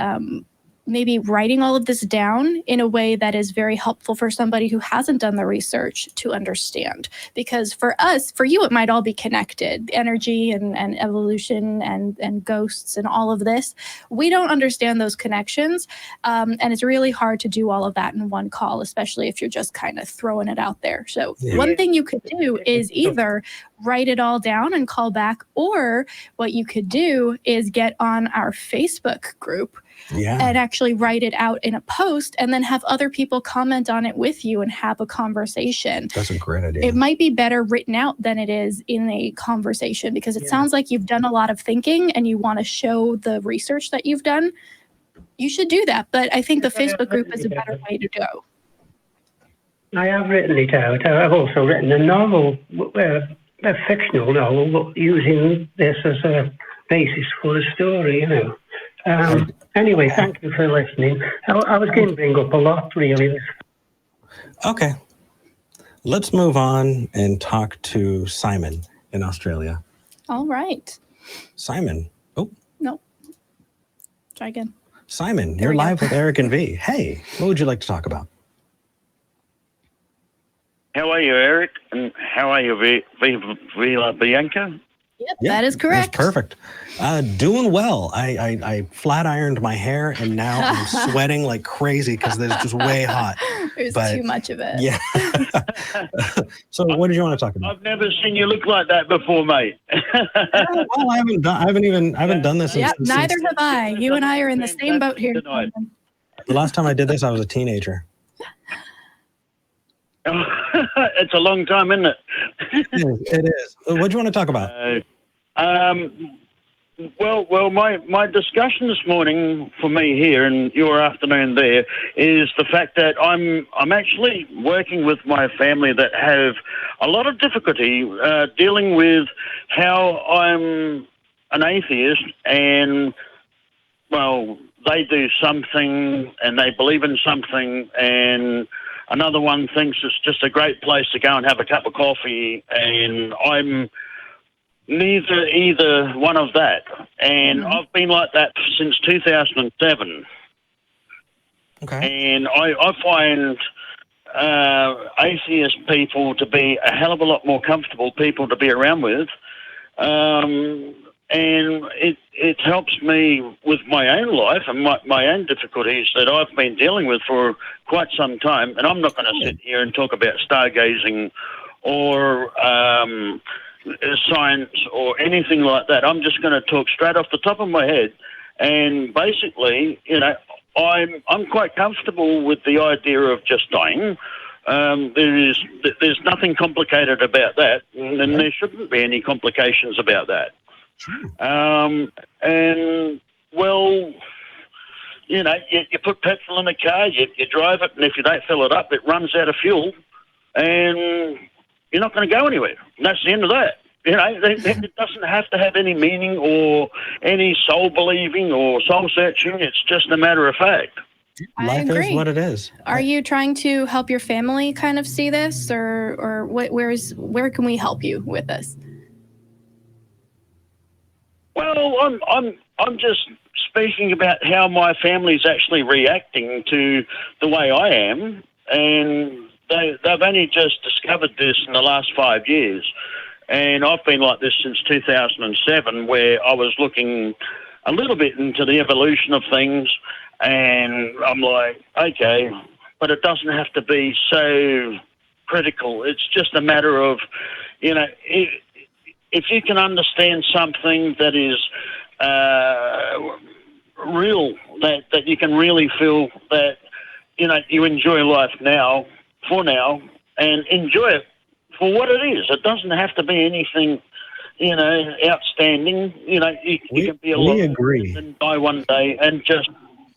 maybe writing all of this down in a way that is very helpful for somebody who hasn't done the research to understand. Because for you, it might all be connected, energy and evolution and ghosts and all of this. We don't understand those connections. And it's really hard to do all of that in one call, especially if you're just kind of throwing it out there. So one thing you could do is either write it all down and call back, or what you could do is get on our Facebook group and actually write it out in a post and then have other people comment on it with you and have a conversation. That's a great idea. It might be better written out than it is in a conversation, because it sounds like you've done a lot of thinking and you want to show the research that you've done. You should do that, but I think the Facebook group is a better way to go. I have written it out. I've also written a novel, a fictional novel, using this as a basis for the story, Anyway, thank you for listening. I was going to bring up a lot, really. Okay. Let's move on and talk to Simon in Australia. All right. Simon. Oh. No. Try again. Simon, you're live with Eric and V. Hey, what would you like to talk about? How are you, Eric? And how are you, Vi La Bianca? Yep, that is correct. That's perfect. Doing well. I flat ironed my hair and now I'm sweating like crazy because it's just way hot. There's too much of it. Yeah. So what did you want to talk about? I've never seen you look like that before, mate. Well, I haven't done this. Yep, neither have I. You and I are in the same boat here. The last time I did this, I was a teenager. It's a long time, isn't it? It is. What do you want to talk about? Well, my discussion this morning for me here and your afternoon there is the fact that I'm actually working with my family that have a lot of difficulty dealing with how I'm an atheist and, well, they do something and they believe in something and another one thinks it's just a great place to go and have a cup of coffee, and I'm either one of that. And I've been like that since 2007. Okay. And I find atheist people to be a hell of a lot more comfortable people to be around with. And it helps me with my own life and my own difficulties that I've been dealing with for quite some time. And I'm not going to sit here and talk about stargazing or science or anything like that. I'm just going to talk straight off the top of my head. And basically, I'm quite comfortable with the idea of just dying. There's nothing complicated about that, and there shouldn't be any complications about that. And well, you put petrol in the car, you drive it, and if you don't fill it up, it runs out of fuel, and you're not going to go anywhere. And that's the end of that. It doesn't have to have any meaning or any soul believing or soul searching. It's just a matter of fact. Life is what it is. Are you trying to help your family kind of see this, or where can we help you with this? Well, I'm just speaking about how my family's actually reacting to the way I am, and they've only just discovered this in the last 5 years, and I've been like this since 2007, where I was looking a little bit into the evolution of things, and I'm like, okay, but it doesn't have to be so critical. It's just a matter of, if you can understand something that is real, that you can really feel that, you enjoy life now, and enjoy it for what it is. It doesn't have to be anything, outstanding. You can be alive and die one day and just...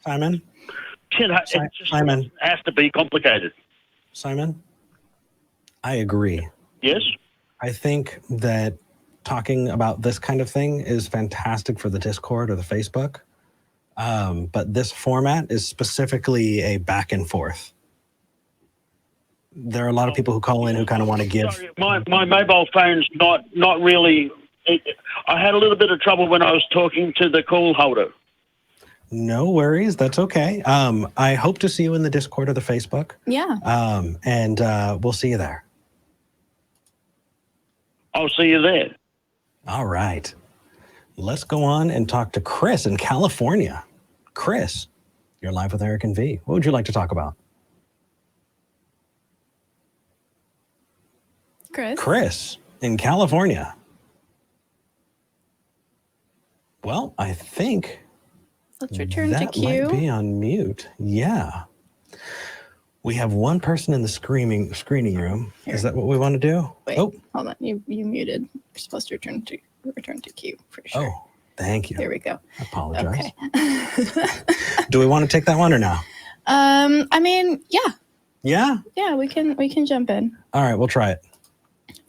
Simon? It just doesn't have to be complicated. Simon? I agree. Yes? I think that talking about this kind of thing is fantastic for the Discord or the Facebook. But this format is specifically a back and forth. There are a lot of people who call in who kind of want to give... Sorry, my mobile phone's not really... I had a little bit of trouble when I was talking to the call holder. No worries. That's okay. I hope to see you in the Discord or the Facebook. Yeah. And we'll see you there. I'll see you there. All right. Let's go on and talk to Chris in California. Chris, you're live with Eric and V. What would you like to talk about? Chris in California. Well, I think let's return to queue. That might be on mute. Yeah. We have one person in the screening room. Here. Is that what we want to do? Wait, hold on. You muted. You're supposed to return to queue for sure. Oh, thank you. There we go. I apologize. Okay. Do we want to take that one or no? I mean, yeah. Yeah? Yeah, we can jump in. All right, we'll try it.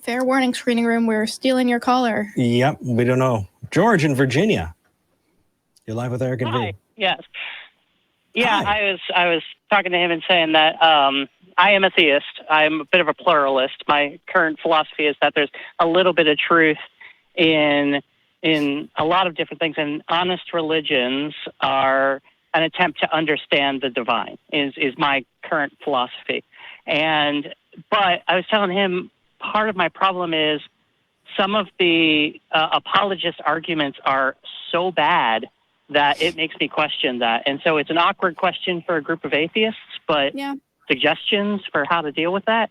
Fair warning, screening room. We're stealing your caller. Yep, we don't know. George in Virginia. You're live with Eric and V. Yes. Yeah, hi. I was talking to him and saying that I am a theist. I'm a bit of a pluralist. My current philosophy is that there's a little bit of truth in a lot of different things, and honest religions are an attempt to understand the divine, is my current philosophy. But I was telling him part of my problem is some of the apologist arguments are so bad that it makes me question that. And so it's an awkward question for a group of atheists, but suggestions for how to deal with that?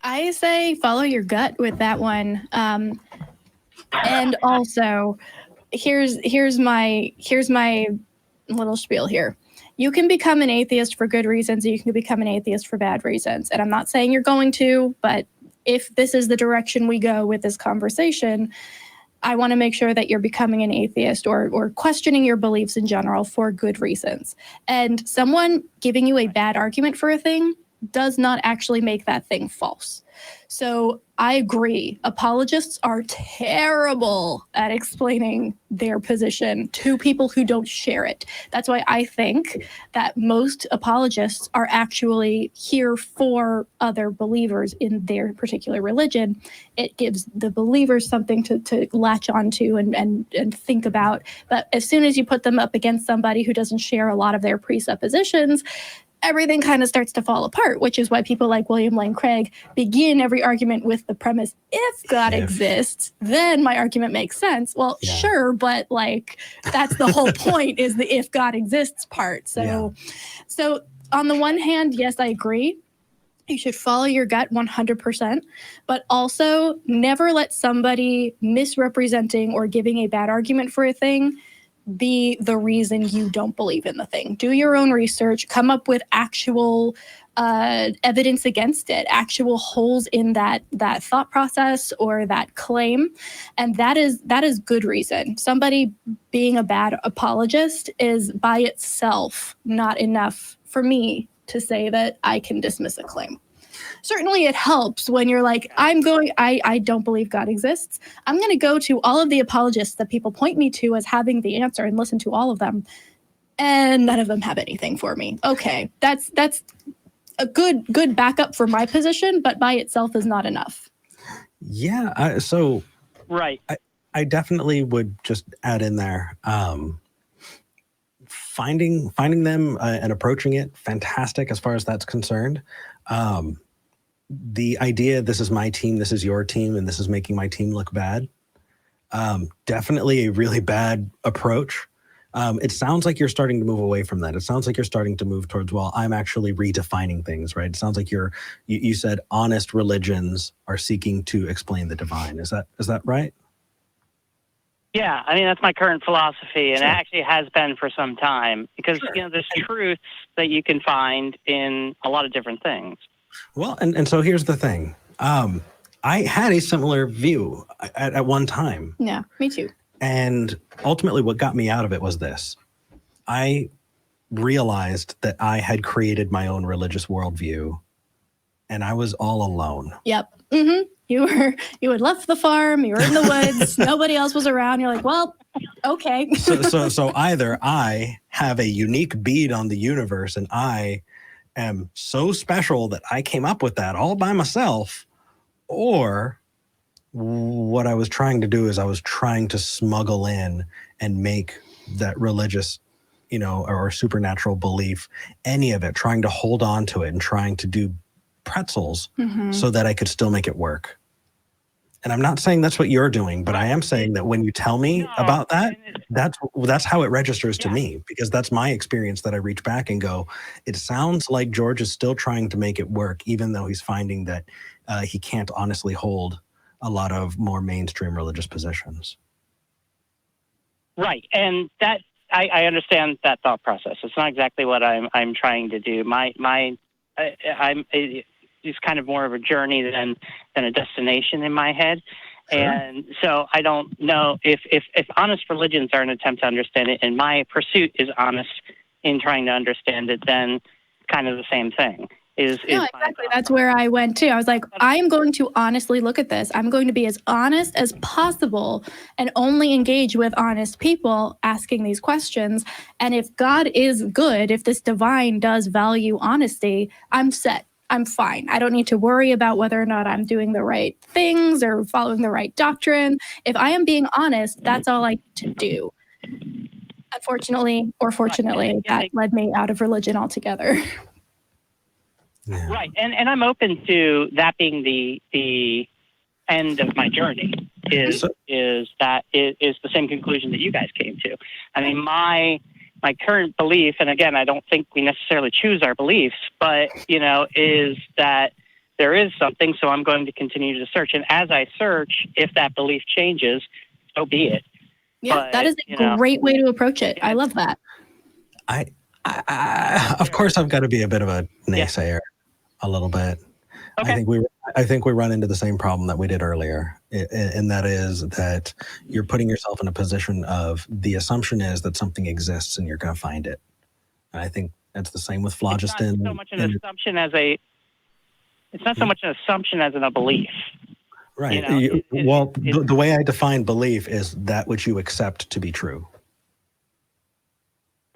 I say follow your gut with that one. And also, here's my little spiel here. You can become an atheist for good reasons, and you can become an atheist for bad reasons. And I'm not saying you're going to, but if this is the direction we go with this conversation, I want to make sure that you're becoming an atheist or questioning your beliefs in general for good reasons. And someone giving you a bad argument for a thing does not actually make that thing false. So I agree. Apologists are terrible at explaining their position to people who don't share it. That's why I think that most apologists are actually here for other believers in their particular religion. It gives the believers something to latch onto and think about. But as soon as you put them up against somebody who doesn't share a lot of their presuppositions, everything kind of starts to fall apart, which is why people like William Lane Craig begin every argument with the premise, if God exists, then my argument makes sense. Well, sure, but like that's the whole point is the if God exists part. So on the one hand, yes, I agree. You should follow your gut 100%, but also never let somebody misrepresenting or giving a bad argument for a thing be the reason you don't believe in the thing. Do your own research, come up with actual evidence against it, actual holes in that thought process or that claim. And that is good reason. Somebody being a bad apologist is by itself not enough for me to say that I can dismiss a claim. Certainly it helps when you're like, I don't believe God exists. I'm going to go to all of the apologists that people point me to as having the answer and listen to all of them. And none of them have anything for me. Okay, that's a good backup for my position, but by itself is not enough. Yeah, right. I definitely would just add in there, finding them and approaching it, fantastic as far as that's concerned. The idea, this is my team, this is your team, and this is making my team look bad. Definitely a really bad approach. It sounds like you're starting to move away from that. It sounds like you're starting to move towards, well, I'm actually redefining things, right? It sounds like you said honest religions are seeking to explain the divine. Is that right? Yeah, I mean, that's my current philosophy, and it actually has been for some time, because there's truths that you can find in a lot of different things. Well, and so here's the thing. I had a similar view at one time. Yeah, me too. And ultimately what got me out of it was this. I realized that I had created my own religious worldview, and I was all alone. Yep. Mm-hmm. You had left the farm, you were in the woods, nobody else was around. You're like, well, okay. so either I have a unique bead on the universe and I am so special that I came up with that all by myself, or what I was trying to do is I was trying to smuggle in and make that religious, or supernatural belief, any of it, trying to hold on to it and trying to do pretzels so that I could still make it work. And I'm not saying that's what you're doing, but I am saying that when you tell me about that, that's how it registers to me, because that's my experience, that I reach back and go, it sounds like George is still trying to make it work, even though he's finding that he can't honestly hold a lot of more mainstream religious positions. Right. And that I understand that thought process. It's not exactly what I'm trying to do. It's kind of more of a journey than a destination in my head. Sure. And so I don't know if honest religions are an attempt to understand it, and my pursuit is honest in trying to understand it, then kind of the same thing. Exactly. That's where I went too. I was like, I'm going to honestly look at this. I'm going to be as honest as possible and only engage with honest people asking these questions. And if God is good, if this divine does value honesty, I'm set. I'm fine. I don't need to worry about whether or not I'm doing the right things or following the right doctrine. If I am being honest, that's all I need to do. Unfortunately, or fortunately, that led me out of religion altogether. Yeah. Right. And I'm open to that being the end of my journey is that it is the same conclusion that you guys came to. I mean, my current belief, and again, I don't think we necessarily choose our beliefs, but, is that there is something, so I'm going to continue to search. And as I search, if that belief changes, so be it. Yeah, but, that is a great way to approach it. I love that. Of course, I've got to be a bit of a naysayer, a little bit. Okay. I think we run into the same problem that we did earlier, and that is that you're putting yourself in a position of the assumption is that something exists and you're going to find it. And I think that's the same with phlogiston. It's not so much an assumption as it's not so much an assumption as in a belief. Right. The way I define belief is that which you accept to be true.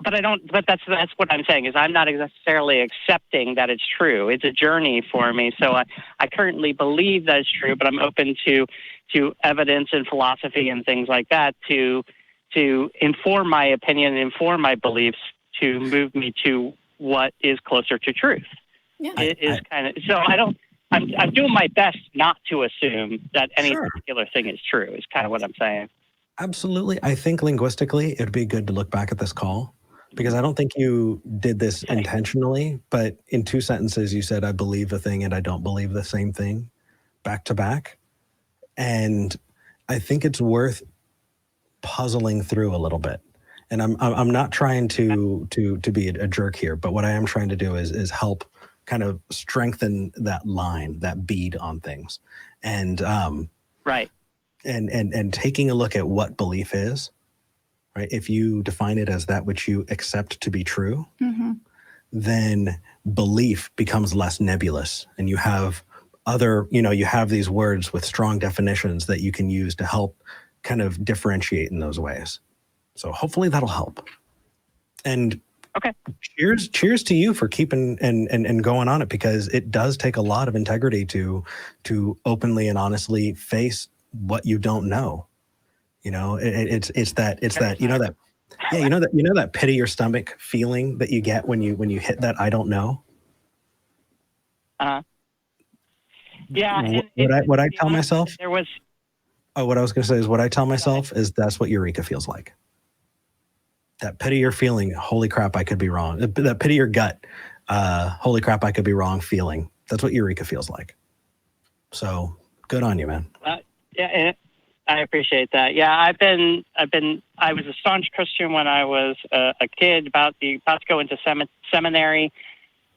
But that's what I'm saying is I'm not necessarily accepting that it's true. It's a journey for me. So I currently believe that it's true, but I'm open to evidence and philosophy and things like that to inform my opinion, inform my beliefs, to move me to what is closer to truth. Yeah. It is kind of, so I'm doing my best not to assume that any particular thing is true is kind of what I'm saying. Absolutely. I think linguistically, it'd be good to look back at this call, because I don't think you did this intentionally, but in 2 sentences, you said, I believe a thing and I don't believe the same thing, back to back. And I think it's worth puzzling through a little bit. And I'm not trying to be a jerk here, but what I am trying to do is help kind of strengthen that line, that bead on things. And right. And taking a look at what belief is. Right? If you define it as that which you accept to be true, then belief becomes less nebulous, and you have you have these words with strong definitions that you can use to help kind of differentiate in those ways. So hopefully that'll help. And cheers to you for keeping and going on it, because it does take a lot of integrity to openly and honestly face what you don't know. It's that that pit of your stomach feeling that you get when you hit that I don't know. Yeah. What I tell myself? There was. Oh, what I was going to say is what I tell myself is that's what Eureka feels like. That pit of your feeling. Holy crap, I could be wrong. That pit of your gut. Holy crap, I could be wrong. Feeling. That's what Eureka feels like. So good on you, man. Yeah. I appreciate that. Yeah, I was a staunch Christian when I was a kid, about to go into seminary.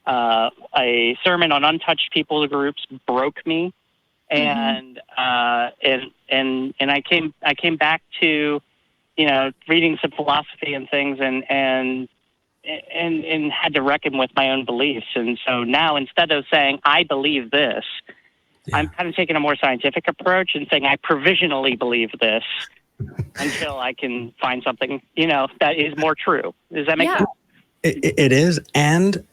A sermon on untouched people groups broke me, and I came back to, reading some philosophy and things, and had to reckon with my own beliefs. And so now, instead of saying I believe this, I'm kind of taking a more scientific approach and saying I provisionally believe this until I can find something, that is more true. Does that make sense? It is. And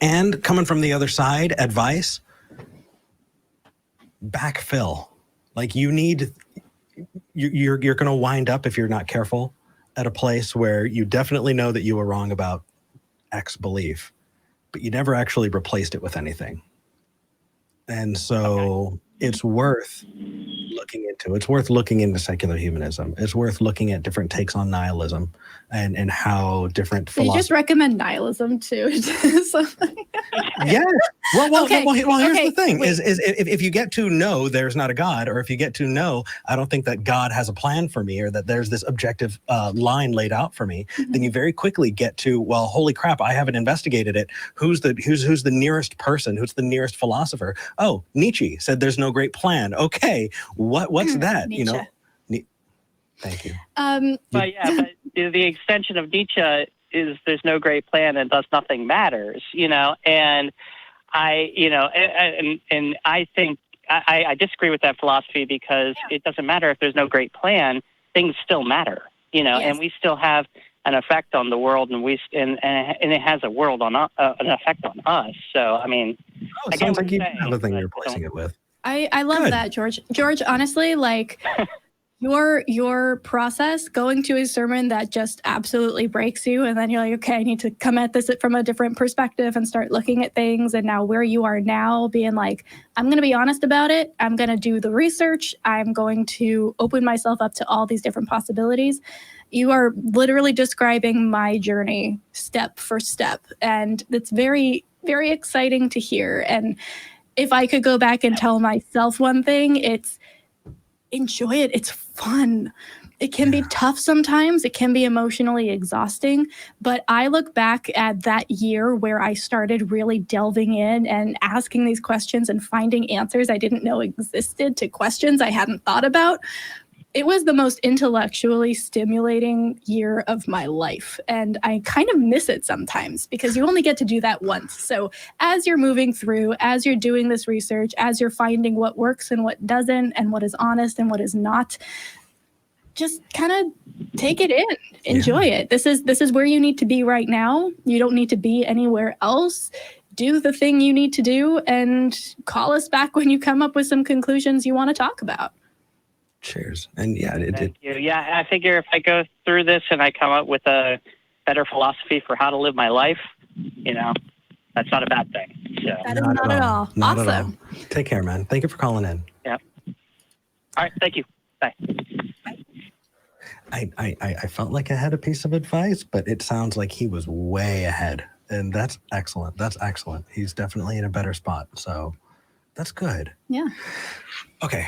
coming from the other side, advice, backfill. Like you're going to wind up, if you're not careful, at a place where you definitely know that you were wrong about X belief, but you never actually replaced it with anything. And so it's worth looking into. It's worth looking into secular humanism. It's worth looking at different takes on nihilism and how different philosophy. You just recommend nihilism too. Yeah. Well, here's the thing: is if you get to know there's not a God, or if you get to know I don't think that God has a plan for me, or that there's this objective line laid out for me, then you very quickly get to, well, holy crap, I haven't investigated it. Who's the nearest person? Who's the nearest philosopher? Oh, Nietzsche said there's no great plan. Okay, what's that? Nietzsche. Thank you. But the extension of Nietzsche is there's no great plan and thus nothing matters, and I think I disagree with that philosophy, because it doesn't matter if there's no great plan, things still matter, and we still have an effect on the world, and it has a world on an effect on us. So, I mean, it sounds like you have a thing you're replacing it with. I love that, George. George, honestly, like, your process going to a sermon that just absolutely breaks you, and then you're like, okay, I need to come at this from a different perspective and start looking at things. And now where you are now, being like, I'm going to be honest about it. I'm going to do the research. I'm going to open myself up to all these different possibilities. You are literally describing my journey step for step, and it's very, very exciting to hear. And if I could go back and tell myself one thing, it's enjoy it. It's fun. It can be tough sometimes. It can be emotionally exhausting. But I look back at that year where I started really delving in and asking these questions and finding answers I didn't know existed to questions I hadn't thought about. It was the most intellectually stimulating year of my life. And I kind of miss it sometimes because you only get to do that once. So as you're moving through, as you're doing this research, as you're finding what works and what doesn't, and what is honest and what is not, just kind of take it in, enjoy it. This is where you need to be right now. You don't need to be anywhere else. Do the thing you need to do and call us back when you come up with some conclusions you want to talk about. Cheers. And yeah, Thank you. Yeah, I figure if I go through this and I come up with a better philosophy for how to live my life, that's not a bad thing. So. That is not at all. Not awesome. at all. Take care, man. Thank you for calling in. Yeah. All right. Thank you. Bye. I felt like I had a piece of advice, but it sounds like he was way ahead. And that's excellent. That's excellent. He's definitely in a better spot. So that's good. Yeah. Okay.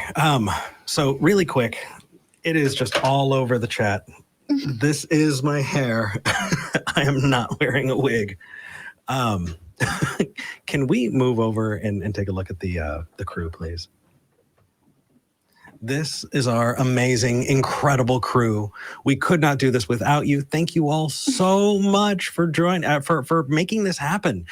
So really quick, it is just all over the chat. This is my hair. I am not wearing a wig. Can we move over and take a look at the crew, please? This is our amazing, incredible crew. We could not do this without you. Thank you all so much for joining, for making this happen.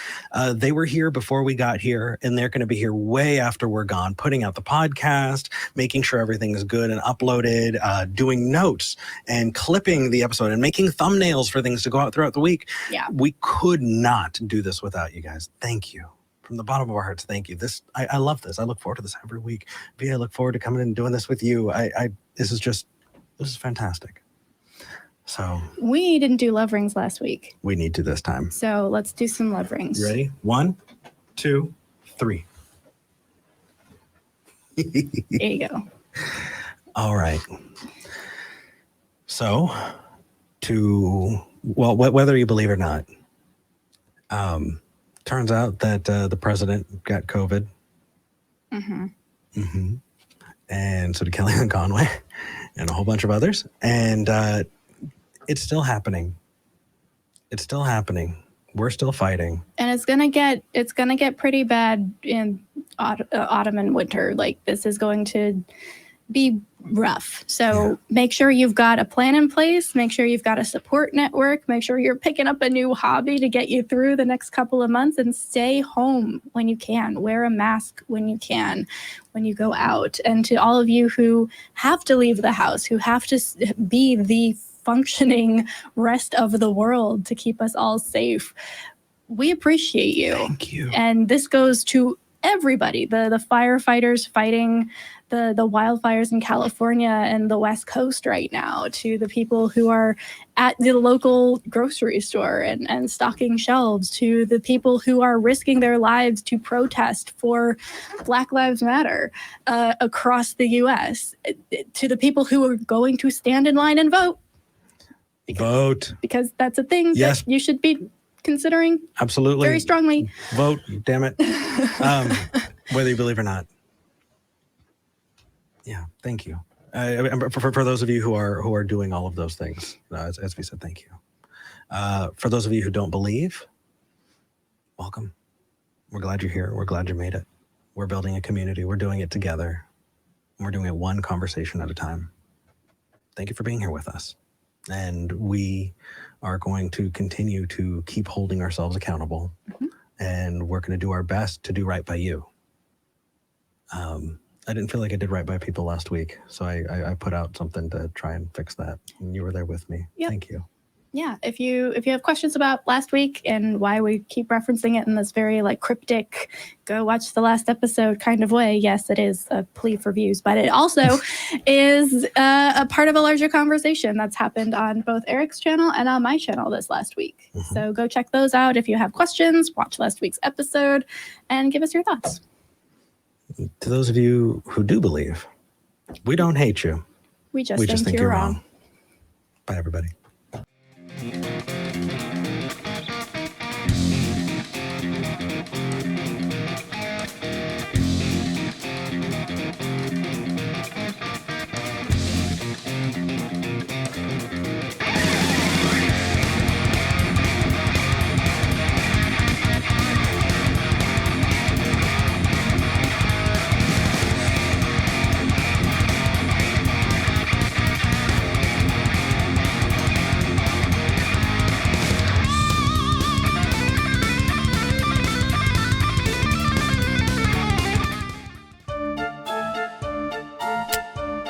They were here before we got here, and they're going to be here way after we're gone, putting out the podcast, making sure everything is good and uploaded, doing notes and clipping the episode and making thumbnails for things to go out throughout the week. Yeah. We could not do this without you guys. Thank you. From the bottom of our hearts, thank you. I love this. I look forward to this every week. Vi, I look forward to coming in and doing this with you. This is fantastic. So we didn't do love rings last week. We need to this time. So let's do some love rings. You ready? 1, 2, 3. There you go. All right. So whether you believe it or not, turns out that the president got COVID. Mm-hmm. Mm-hmm. And so did Kellyanne Conway and a whole bunch of others. And it's still happening. It's still happening. We're still fighting. And it's gonna get pretty bad in autumn and winter. Like, this is going to be rough. So make sure you've got a plan in place. Make sure you've got a support network. Make sure you're picking up a new hobby to get you through the next couple of months, and stay home when you can. Wear a mask when you can, when you go out. And to all of you who have to leave the house, who have to be the functioning rest of the world to keep us all safe, we appreciate you. Thank you. And this goes to everybody, the firefighters fighting the wildfires in California and the West Coast right now, to the people who are at the local grocery store and stocking shelves, to the people who are risking their lives to protest for Black Lives Matter across the U.S., to the people who are going to stand in line and vote. Because that's a thing that you should be considering. Absolutely. Very strongly. Vote, damn it. Whether you believe or not. Yeah, thank you. For those of you who are doing all of those things, as we said, thank you. For those of you who don't believe, welcome. We're glad you're here. We're glad you made it. We're building a community. We're doing it together. We're doing it one conversation at a time. Thank you for being here with us. And we are going to continue to keep holding ourselves accountable. Mm-hmm. And we're going to do our best to do right by you. I didn't feel like I did right by people last week, so I put out something to try and fix that. And you were there with me. Yep. Thank you. yeah, if you have questions about last week and why we keep referencing it in this very like cryptic, go watch the last episode kind of way, yes, it is a plea for views, but it also is a part of a larger conversation that's happened on both Eric's channel and on my channel this last week. So go check those out if you have questions, watch last week's episode, and give us your thoughts. To those of you who do believe, we don't hate you. We just think you're wrong. Bye, everybody.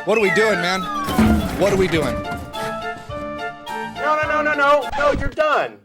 What are we doing, man? What are we doing? No, you're done.